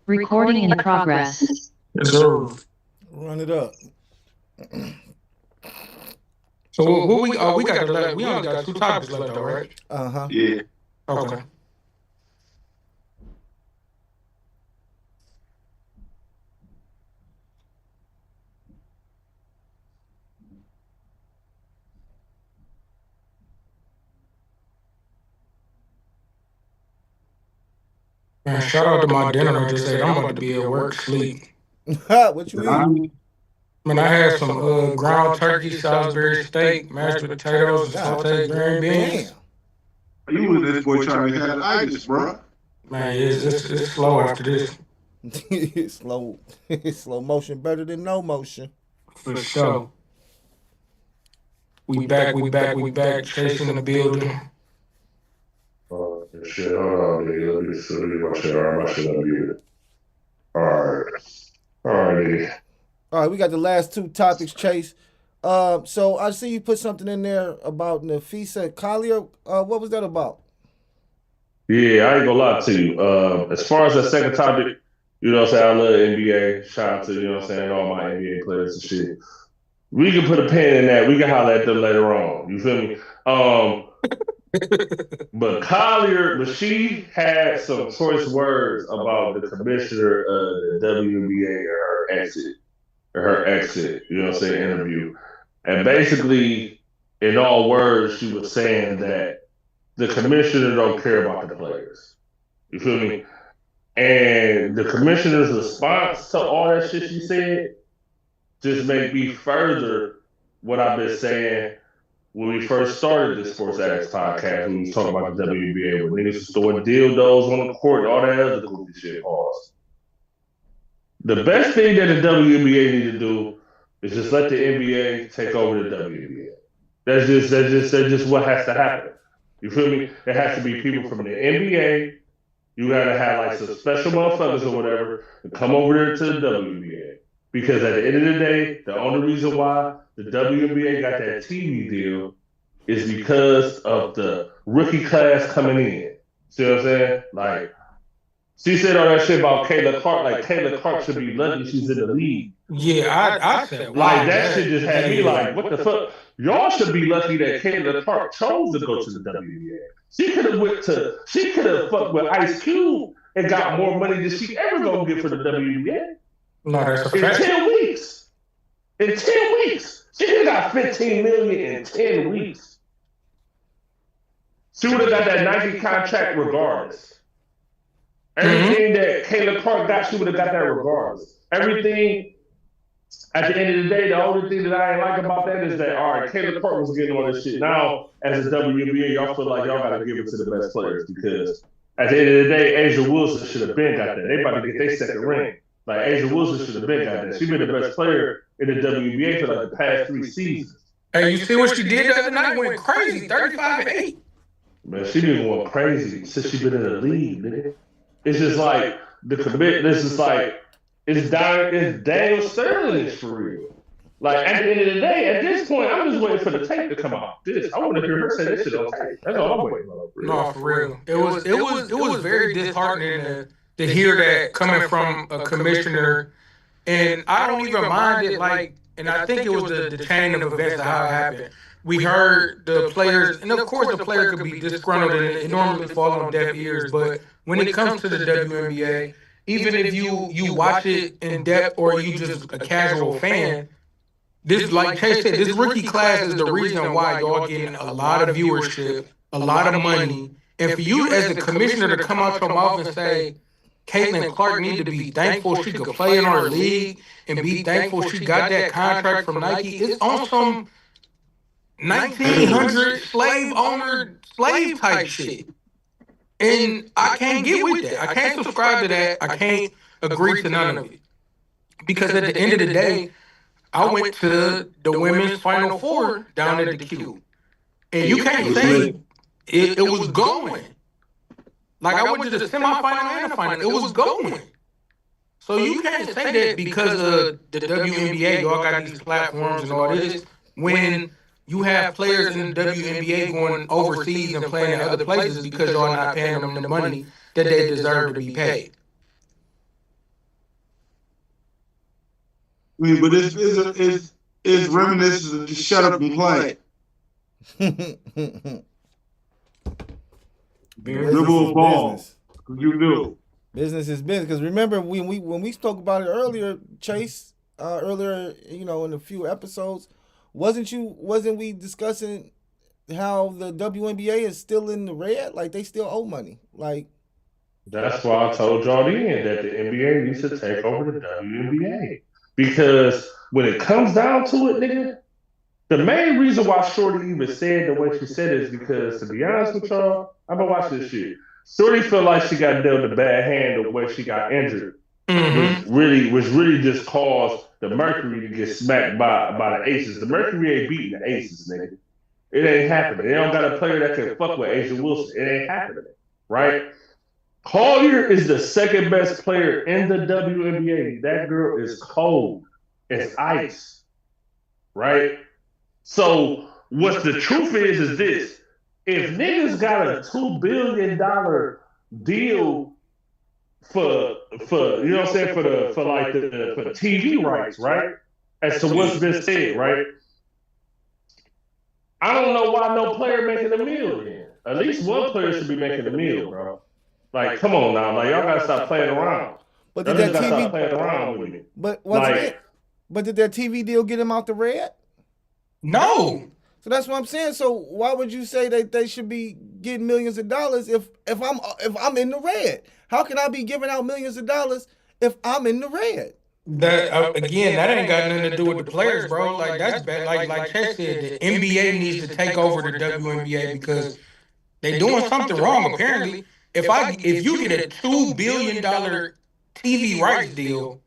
Recording in progress. Yes, sir. Run it up. So who we got we only got 2 topics left though, right? Uh-huh. Yeah. Okay. Man, shout out to my dinner. I just said I'm about to be at work sleep. What you eat? Man, I had some ground turkey, Salisbury steak, mashed potatoes, and sauteed green beans. Damn. You and this boy trying to have itis, bro. Man, it's slow after this. slow slow motion better than no motion. For sure. We back, chasing the building. Oh, shit, hold on, nigga. Let me see my shit. All right, my shit unmuted. All right, nigga. All right, we got the last 2 topics, Chase. So I see you put something in there about Nafisa Collier. What was that about? Yeah, I ain't gonna lie to you. As far as that second topic, you know what I'm saying? I love the NBA. Shout out to, you know what I'm saying, all my NBA players and shit. We can put a pin in that. We can holler at them later on. You feel me? But Collier, but she had some choice words about the commissioner of the WNBA or her exit, you know what I'm saying, interview. And basically, in all words, she was saying that the commissioner don't care about the players. You feel me? And the commissioner's response to all that shit she said just made me further what I've been saying when we first started this Sports Addicts podcast. We was talking about the WNBA when niggas was throwing dildos on the court and all that other goofy shit. Pause. The best thing that the WNBA need to do is just let the NBA take over the WNBA. That's just what has to happen. You feel me? There has to be people from the NBA. You gotta have like some special motherfuckers or whatever to come over there to the WNBA. Because at the end of the day, the only reason why the WNBA got that TV deal is because of the rookie class coming in. See what I'm saying? Like, She said all that shit about Kayla Clark. Like Kayla Clark should be lucky she's in the league. Yeah, I said, wow, Like that shit just had me like, what the fuck? Y'all should be lucky that Kayla Clark chose to go to the WNBA. She could have fucked with Ice Cube and got more money than she ever gonna get for the WNBA. No, that's a In fact. 10 weeks. In 10 weeks. She could have got 15 million in 10 weeks. She would have got that Nike contract regardless. Everything that Kayla Clark got, she would have got that regardless. Everything, at the end of the day, the only thing that I ain't like about that is that, all right, Kayla Clark was getting all this shit. Now, as a WNBA, y'all feel like y'all got to give it to the best players because at the end of the day, Asia Wilson should have been got that. They about to get their second ring. Like, Asia Wilson should have been got that. She's been the best player in the WNBA for like the past 3 seasons. Hey, you see what she did the other night? Went crazy, 35-8. Man, she been going crazy since she been in the league, nigga. It's just like the commit. This is like it's Daniel Sterling for real. Like at the end of the day, at this point, I'm just waiting for the tape to come out. I want to hear her say this shit on tape. That's all I'm waiting on. No, for real. It was very disheartening to hear that coming from a commissioner, and I don't even mind it. Like, and I think it was the chain of events of how it happened. We heard the players, and of course the player could be disgruntled and it normally fall on deaf ears, but when it comes to the WNBA, even if you watch it in depth or you just a casual fan, this, like Chase said, this rookie class is the reason why y'all getting a lot of viewership, a lot of money, and for you as a commissioner to come out your mouth and say, Caitlin Clark need to be thankful she could play in our league and be thankful she got that contract from Nike. It's on some 1900 slave type shit. And I can't get with that. I can't subscribe to that. I can't agree to none of it. Because at the end of the day, I went to the women's Final Four down at the Q. And you can't say it was going. Like I went to the semifinal and the final. It was going. So you can't say that because of the WNBA, y'all got these platforms and all this, when you have players in the WNBA going overseas and playing in other places because y'all not paying them the money that they deserve to be paid. I mean, but it's reminiscent of just shut up and play. Dribble a ball. You do. Business is business. Because remember when we spoke about it earlier, Chase, earlier, in a few episodes, wasn't we discussing how the WNBA is still in the red? Like they still owe money. Like that's why I told y'all then that the NBA needs to take over the WNBA. Because when it comes down to it, nigga, the main reason why Shorty even said the way she said it is because, to be honest with y'all, I've been watching this shit. Shorty felt like she got dealt a bad hand the way she got injured, which really just caused the Mercury to get smacked by the Aces. The Mercury ain't beating the Aces, nigga. It ain't happening. They don't got a player that can fuck with Asia Wilson. It ain't happening, right? Collier is the second best player in the WNBA. That girl is cold. It's ice, right? So what the truth is this. If niggas got a $2 billion deal for you know what I'm saying, for the TV rights, right? As to what's been said, right? I don't know why no player making a meal then. At least one player should be making a meal, bro. Like, come on now, like y'all gotta stop playing around. But did that TV stop playing around with me? But did that TV deal get him out the red? No. So that's what I'm saying. So why would you say that they should be getting millions of dollars if I'm in the red? How can I be giving out millions of dollars if I'm in the red? That again, that ain't got nothing to do with the players, bro. Like that's bad. Like Chess said, the NBA needs to take over the WNBA because they doing something wrong apparently. If you get a $2 billion TV rights deal,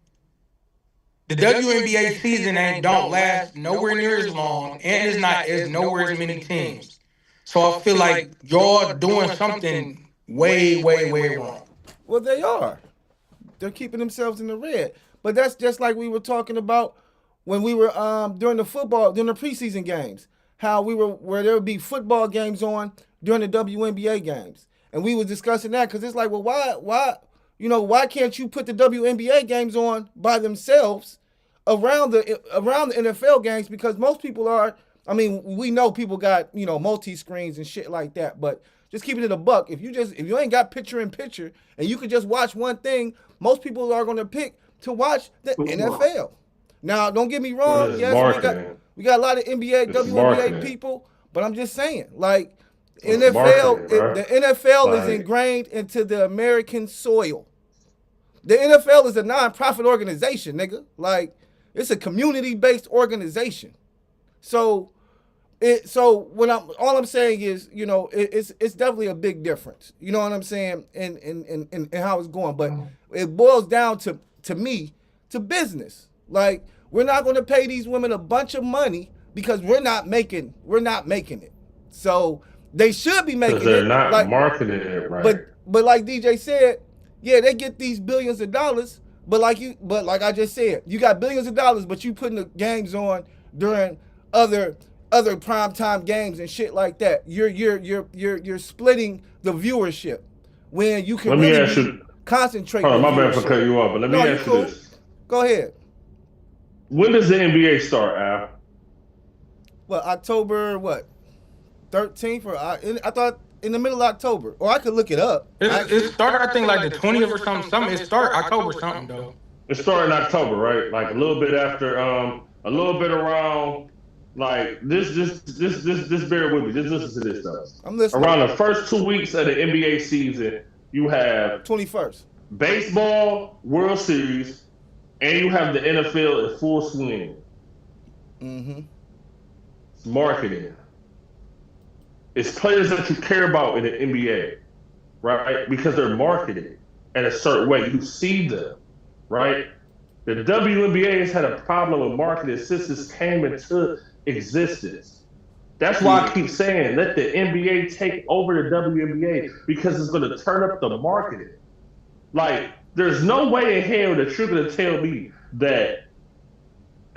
the WNBA season don't last nowhere near as long, and it's nowhere as many teams. So I feel like y'all doing something way, way, way wrong. Well, they are. They're keeping themselves in the red. But that's just like we were talking about when we were during the preseason games. How where there would be football games on during the WNBA games. And we were discussing that because it's like, well, why, why can't you put the WNBA games on by themselves around the NFL games? Because most people are. I mean, we know people got multi screens and shit like that, but just keeping it a buck. If you ain't got picture in picture and you could just watch one thing, most people are going to pick to watch the NFL. Now, don't get me wrong. Yes, we got a lot of WNBA people, but I'm just saying, like, the NFL is ingrained into the American soil. The NFL is a non-profit organization, nigga. Like, it's a community-based organization. So all I'm saying is, it's definitely a big difference. You know what I'm saying? In how it's going, but it boils down to me to business. Like, we're not going to pay these women a bunch of money because we're not making it. So they should be making it. They're not marketing it right. But like DJ said, yeah, they get these billions of dollars. But like I just said, you got billions of dollars, but you putting the games on during other primetime games and shit like that. You're splitting the viewership when you can concentrate. Hold on, my bad for cutting you off, but let me ask you this. Go ahead. When does the NBA start, Al? Well, October 13th or I thought in the middle of October, or I could look it up. It started, I think, like the 20th or something. It started October something though. It started in October, right? Like a little bit after, a little bit around. Like this bear with me. Just listen to this though. I'm listening. Around the first 2 weeks of the NBA season, you have 21st baseball, World Series, and you have the NFL in full swing. Mm-hmm. It's marketing. It's players that you care about in the NBA, right? Because they're marketed in a certain way. You see them, right? The WNBA has had a problem with marketing since this came into existence. That's why I keep saying let the NBA take over the WNBA because it's going to turn up the marketing. Like, there's no way in hell that you're going to tell me that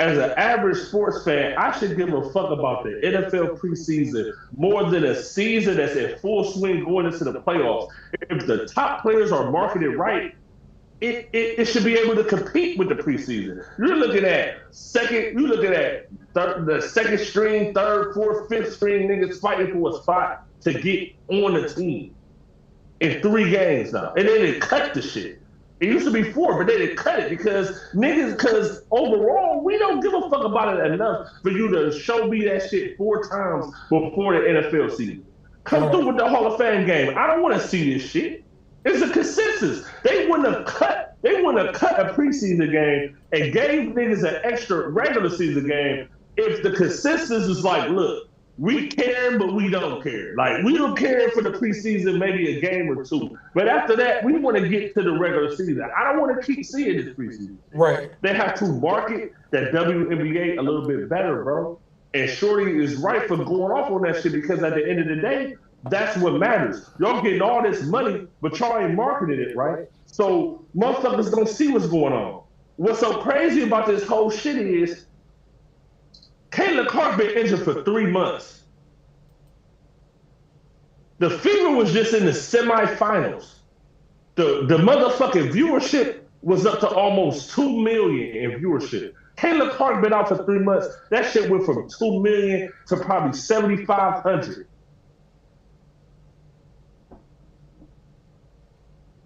as an average sports fan, I should give a fuck about the NFL preseason more than a season that's in full swing going into the playoffs. If the top players are marketed right, it should be able to compete with the preseason. You're looking at the second string, third, fourth, fifth string niggas fighting for a spot to get on the team in 3 games now. And then they cut the shit. It used to be 4, but they didn't cut it because overall, we don't give a fuck about it enough for you to show me that shit 4 times before the NFL season. Come through with the Hall of Fame game. I don't want to see this shit. It's a consensus. They wouldn't have cut a preseason game and gave niggas an extra regular season game if the consensus is like, look, we care, but we don't care. Like, we don't care for the preseason, maybe a game or 2. But after that, we want to get to the regular season. I don't want to keep seeing this preseason. Right. They have to market that WNBA a little bit better, bro. And Shorty is right for going off on that shit because at the end of the day, that's what matters. Y'all getting all this money, but y'all ain't marketing it, right? So motherfuckers don't see what's going on. What's so crazy about this whole shit is Caitlin Clark been injured for 3 months. The Fever was just in the semifinals. The motherfucking viewership was up to almost 2 million in viewership. Caitlin Clark been out for 3 months. That shit went from 2 million to probably 7,500.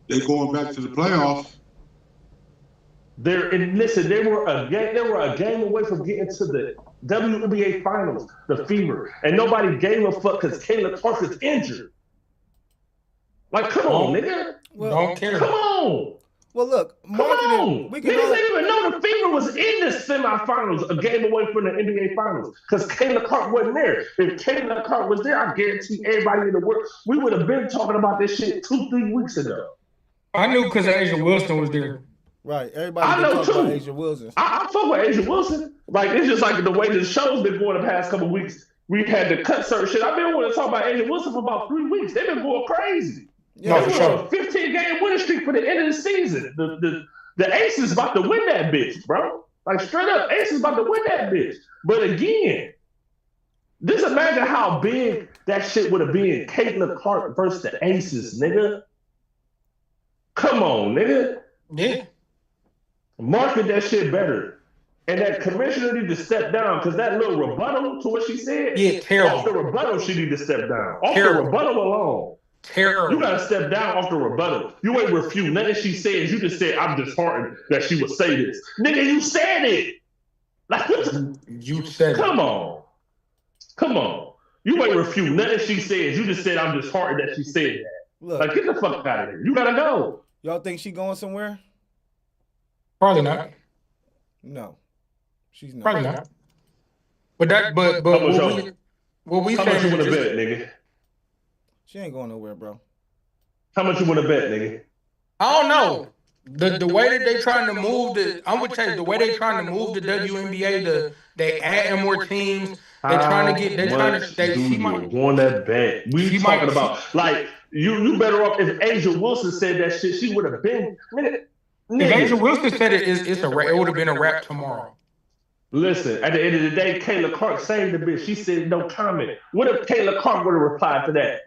They're going back to the playoffs. They were a game away from getting to the WNBA finals, the Fever, and nobody gave a fuck because Caitlin Clark is injured. Like, come on, nigga. Well, don't care. Come on. Well, look, marketing. Niggas didn't even know the Fever was in the semifinals, a game away from the NBA finals, because Caitlin Clark wasn't there. If Caitlin Clark was there, I guarantee everybody in the world, we would have been talking about this shit 2-3 weeks ago. I knew because Asia Wilson was there. Right, everybody been talking about Asia Wilson. I fuck with Asia Wilson. Like, it's just like the way the show's been going the past couple of weeks. We had to cut certain shit. I've been wanting to talk about Asia Wilson for about 3 weeks. They've been going crazy. Yeah, they were on a 15-game winning streak for the end of the season. The Ace is about to win that bitch, bro. Like, straight up, Ace is about to win that bitch. But again, just imagine how big that shit would have been. Caitlin Clark versus the Aces, nigga. Come on, nigga. Yeah. Market that shit better. And that commissioner need to step down because that little rebuttal to what she said, Yeah, off the terrible. rebuttal, she need to step down. Off the Terrible. rebuttal alone. You Terrible. gotta step down off the rebuttal. You ain't refute nothing she says. You just said, I'm disheartened that she would say this. Nigga, you said it. Like, You said it. come on. Come on. You ain't refute nothing she says. You just said, I'm disheartened that she said that. Look, Like, get the fuck out of here. You gotta go. y'all think she going somewhere? Probably not. No, she's not. Probably not. But How much what we How much you saying wanna is bet, nigga? She ain't going nowhere, bro. How much you wanna bet, nigga? I don't know. The way that they trying to move I'm gonna tell you the way they trying to move the WNBA, they adding more teams. They trying to get. They trying to. Do She you might. wanna bet? We She talking might. about like you better off if Asia Wilson said that shit. She would have been. If Asia Wilson said it, it's a wrap. It would have been a wrap tomorrow. Listen, at the end of the day, Kayla Clark saved the bitch. She said no comment. What if Kayla Clark would have replied to that?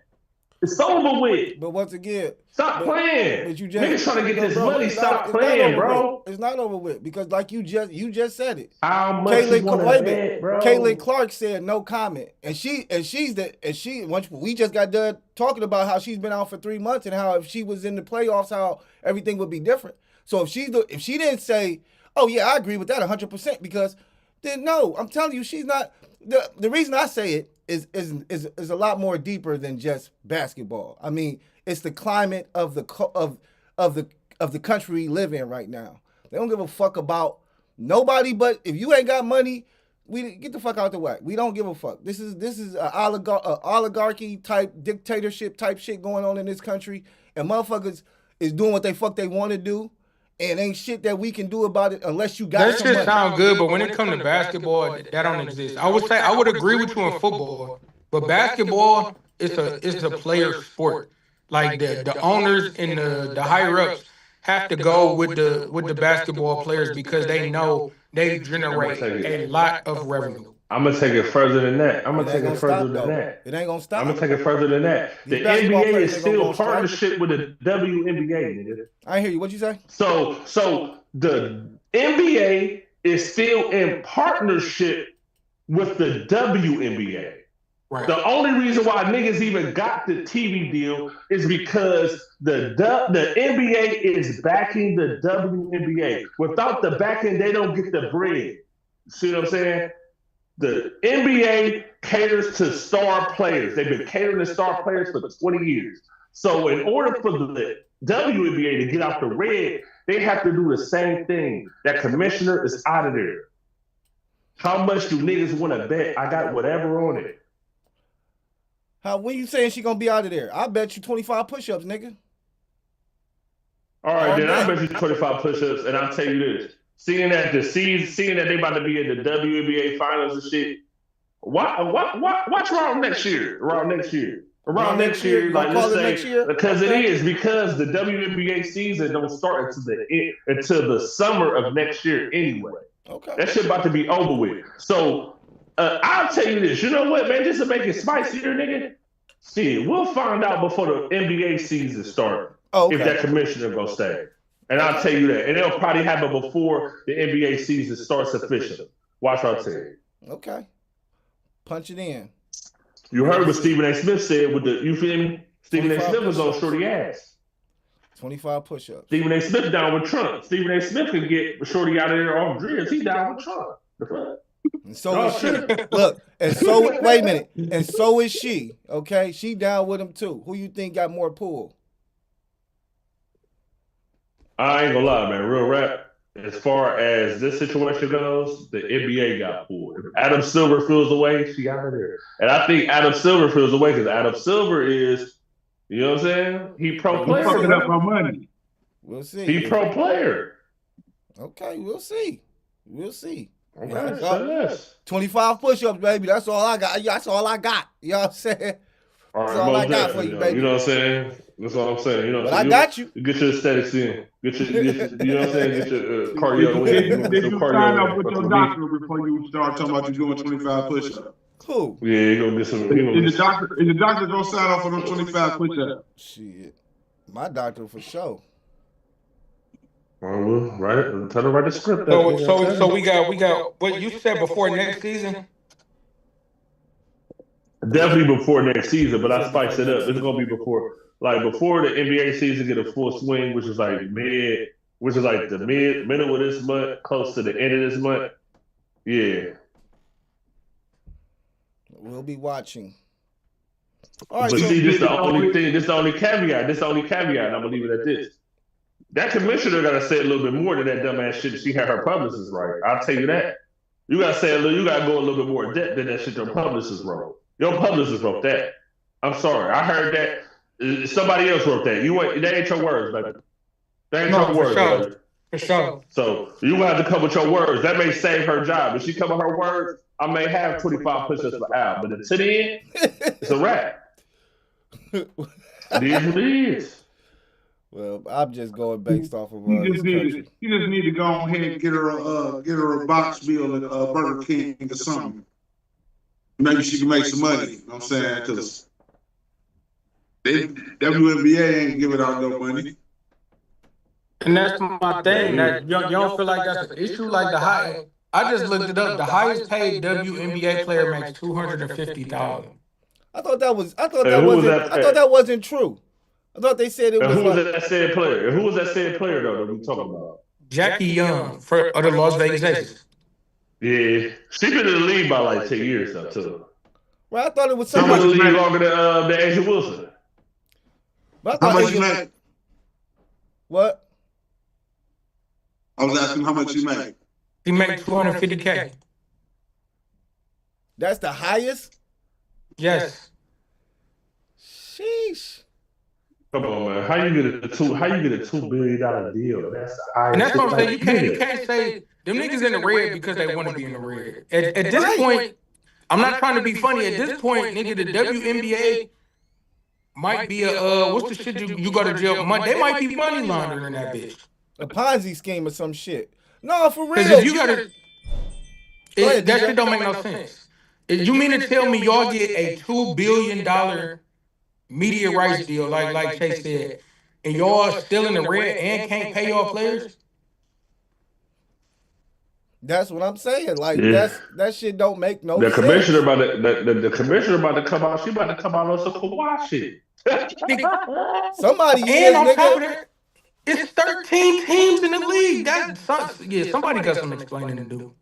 It's over with. But once again, Stop playing. But you just Niggas trying to get this money. it's Stop not playing, over bro. with. It's not over with because, like you just said it. How much you want to bet, bro? Caitlin Clark said no comment, and once we just got done talking about how she's been out for 3 months and how if she was in the playoffs, how everything would be different. So if she didn't say, oh yeah, I agree with that 100%, because then no, I'm telling you, she's not. The reason I say it is a lot more deeper than just basketball. I mean, it's the climate of the country we live in right now. They don't give a fuck about nobody, but if you ain't got money, we get the fuck out the way. We don't give a fuck. This is a oligarchy type dictatorship type shit going on in this country, and motherfuckers is doing what they fuck they want to do. And ain't shit that we can do about it unless you got that some shit money. sound good, but when it comes to basketball, that don't exist. I would say I would agree with you on football, but basketball is a player sport. Like the owners and the higher ups have to go with the basketball players because they know they generate a lot of revenue. I'm gonna take it further than that. I'm gonna take it further than though. that. It ain't gonna stop. I'm gonna take it further than that. The These basketball NBA players is ain't gonna still go on strike. partnership with the WNBA, nigga. I hear you. What'd you say? So the NBA is still in partnership with the WNBA. Right. The only reason why niggas even got the TV deal is because the NBA is backing the WNBA. Without the backing, they don't get the bread. See what I'm saying? The NBA caters to star players. They've been catering to star players for 20 years. So in order for the WNBA to get out the red, they have to do the same thing. That commissioner is out of there. How much do niggas want to bet? I got whatever on it. When you saying she gonna be out of there? I bet you 25 push-ups, nigga. All right, then I bet you 25 push-ups, and I'll tell you this. Seeing that they about to be in the WNBA finals and shit, watch around next year. Like let's say, because it is because the WNBA season don't start until the summer of next year anyway. Okay, that shit about to be over with. So I'll tell you this. You know what, man? Just to make it spicier, nigga. See, we'll find out before the NBA season starts if that commissioner gonna stay. And I'll tell you that. And it'll probably happen before the NBA season starts officially. Watch what I tell you. Okay. Punch it in. You heard what Stephen A. Smith said with you feel me? Stephen A. Smith was on shorty ass. 25 push-ups. Stephen A. Smith down with Trump. Stephen A. Smith could get shorty out of there off dribs. He down with Trump. And so is she. Look, and so wait a minute. And so is she. Okay? She down with him too. Who you think got more pull? I ain't gonna lie, man. Real rap. As far as this situation goes, the NBA got pulled. If Adam Silver feels away, she out of there. And I think Adam Silver feels away because Adam Silver is, you know what I'm saying? He pro player. Fucking up my money. We'll see. He pro player. Okay, we'll see. Okay, so 25 push-ups, baby. That's all I got. That's all I got. You know what I'm saying? That's all I got for you, baby. You know what I'm saying? That's all I'm saying. You know, but I got you. Get your aesthetics in. Get your you know what I'm saying? Get your cardio in. Did you sign up with your doctor before you start talking about you doing 25 push-ups? Who? Yeah, you're gonna get some. Is the doctor gonna sign off for those 25 push-ups? Shit. My doctor for sure. Well, right. Tell her write the script. So we got what you said before next season. Definitely before next season, but He I said before spiced it next up. It's gonna be season. before the NBA season get a full swing, which is like the middle of this month, close to the end of this month. Yeah. We'll be watching. All right, But so see, this the only thing. This the only caveat. And I'm gonna leave it at this. That commissioner gotta say a little bit more than that dumbass shit. She had her publicist right. I'll tell you that. You gotta say a little. You gotta go a little bit more in depth than that shit your publicist wrote. Your publicist wrote that. I'm sorry. I heard that. Somebody else wrote that. That ain't your words, baby. That ain't your words, baby. For sure. So you gonna have to come with your words. That may save her job. If she come with her words, I may have 25 push-ups for Al. But until the end, it's a wrap. It is what it is. Well, I'm just going based off of You just need to go ahead and get her a box meal at Burger King or something. Maybe she can make some money. You know what I'm saying? Because WNBA ain't giving out no money. And that's my thing. That you don't feel like that's an issue. Like I just looked it up. The highest paid WNBA player makes $250,000. I thought that wasn't true. I thought they said it was. Who was that said player? Who was that said player though that we talking about? Jackie Young for the Las Vegas Aces. Yeah, she been in the league by like 10 years though too. Well, I thought it was She was in the league longer than Asia Wilson. How much you make? What? I was asking how much you make. He makes $250K. That's the highest? Yes. Sheesh. Come on, man. How you get a $2 billion deal? That's the highest. And that's what I'm saying. You can't say them niggas in the red because they want to be in the red. At this point, I'm not trying to be funny. At this point, nigga, the WNBA might be what's the shit you go to jail? They might be money laundering that bitch. A Ponzi scheme or some shit. No, for real. Because if you that shit don't make no sense. If you mean to tell me y'all get a $2 billion media rights deal, like Chase said, and y'all still in the red and can't pay y'all players? That's what I'm saying. Like that shit don't make no sense. The commissioner about to come out. She about to come out on some Kawhi shit. Somebody is, on top of that, it's 13 teams in the league. Somebody got some explaining to do.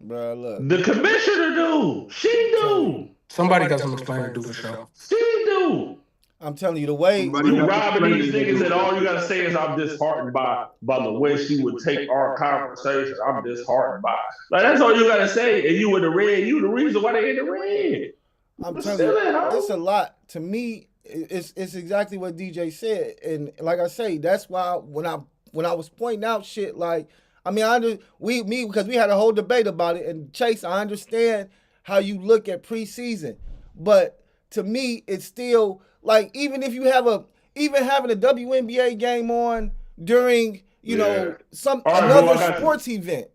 Bro, look. The commissioner do. She do. Somebody got some explaining to do for sure. She do. I'm telling you, the way you robbing these niggas, and all you gotta say is I'm disheartened by the way she would take our conversation. I'm disheartened by. Like that's all you gotta say. And you in the red. You the reason why they in the red. I'm telling you, it's a lot. To me, it's exactly what DJ said, and like I say, that's why when I was pointing out shit, like I mean, because we had a whole debate about it, and Chase, I understand how you look at preseason, but to me, it's still like even if you having a WNBA game on during another sports event,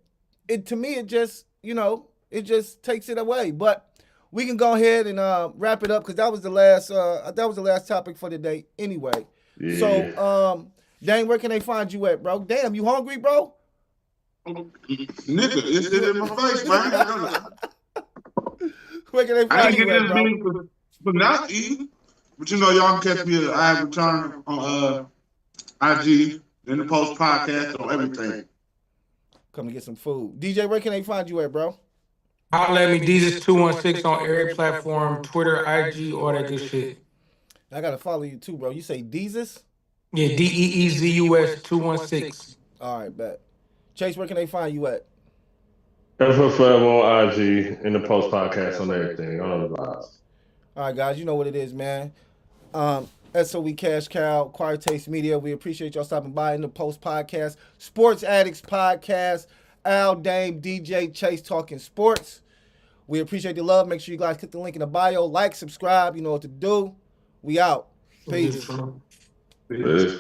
to me it just takes it away. But we can go ahead and wrap it up because that was the last topic for the day anyway. Yeah. So Dane, where can they find you at, bro? Damn, you hungry, bro? Nigga, it's in my face, man. Where can they find you at, bro? But not eating. But y'all can catch me at I Have Returned on IG, in the Post podcast, on everything. Come to get some food. DJ, where can they find you at, bro? Holla at me, Jesus216 on every platform, Twitter, IG, all that good shit. I gotta follow you too, bro. You say Deezus? Yeah, DEEZUS 216. All right, bet. Chase, where can they find you at? FFM on IG, in the Post podcast, on everything, on the vibes. All right, guys, you know what it is, man. SOE Cash Cow, Quiet Taste Media. We appreciate y'all stopping by in the Post Podcast, Sports Addicts Podcast, Al, Dame, DJ, Chase talking sports. We appreciate the love. Make sure you guys click the link in the bio, like, subscribe. You know what to do. We out. Peace. Peace.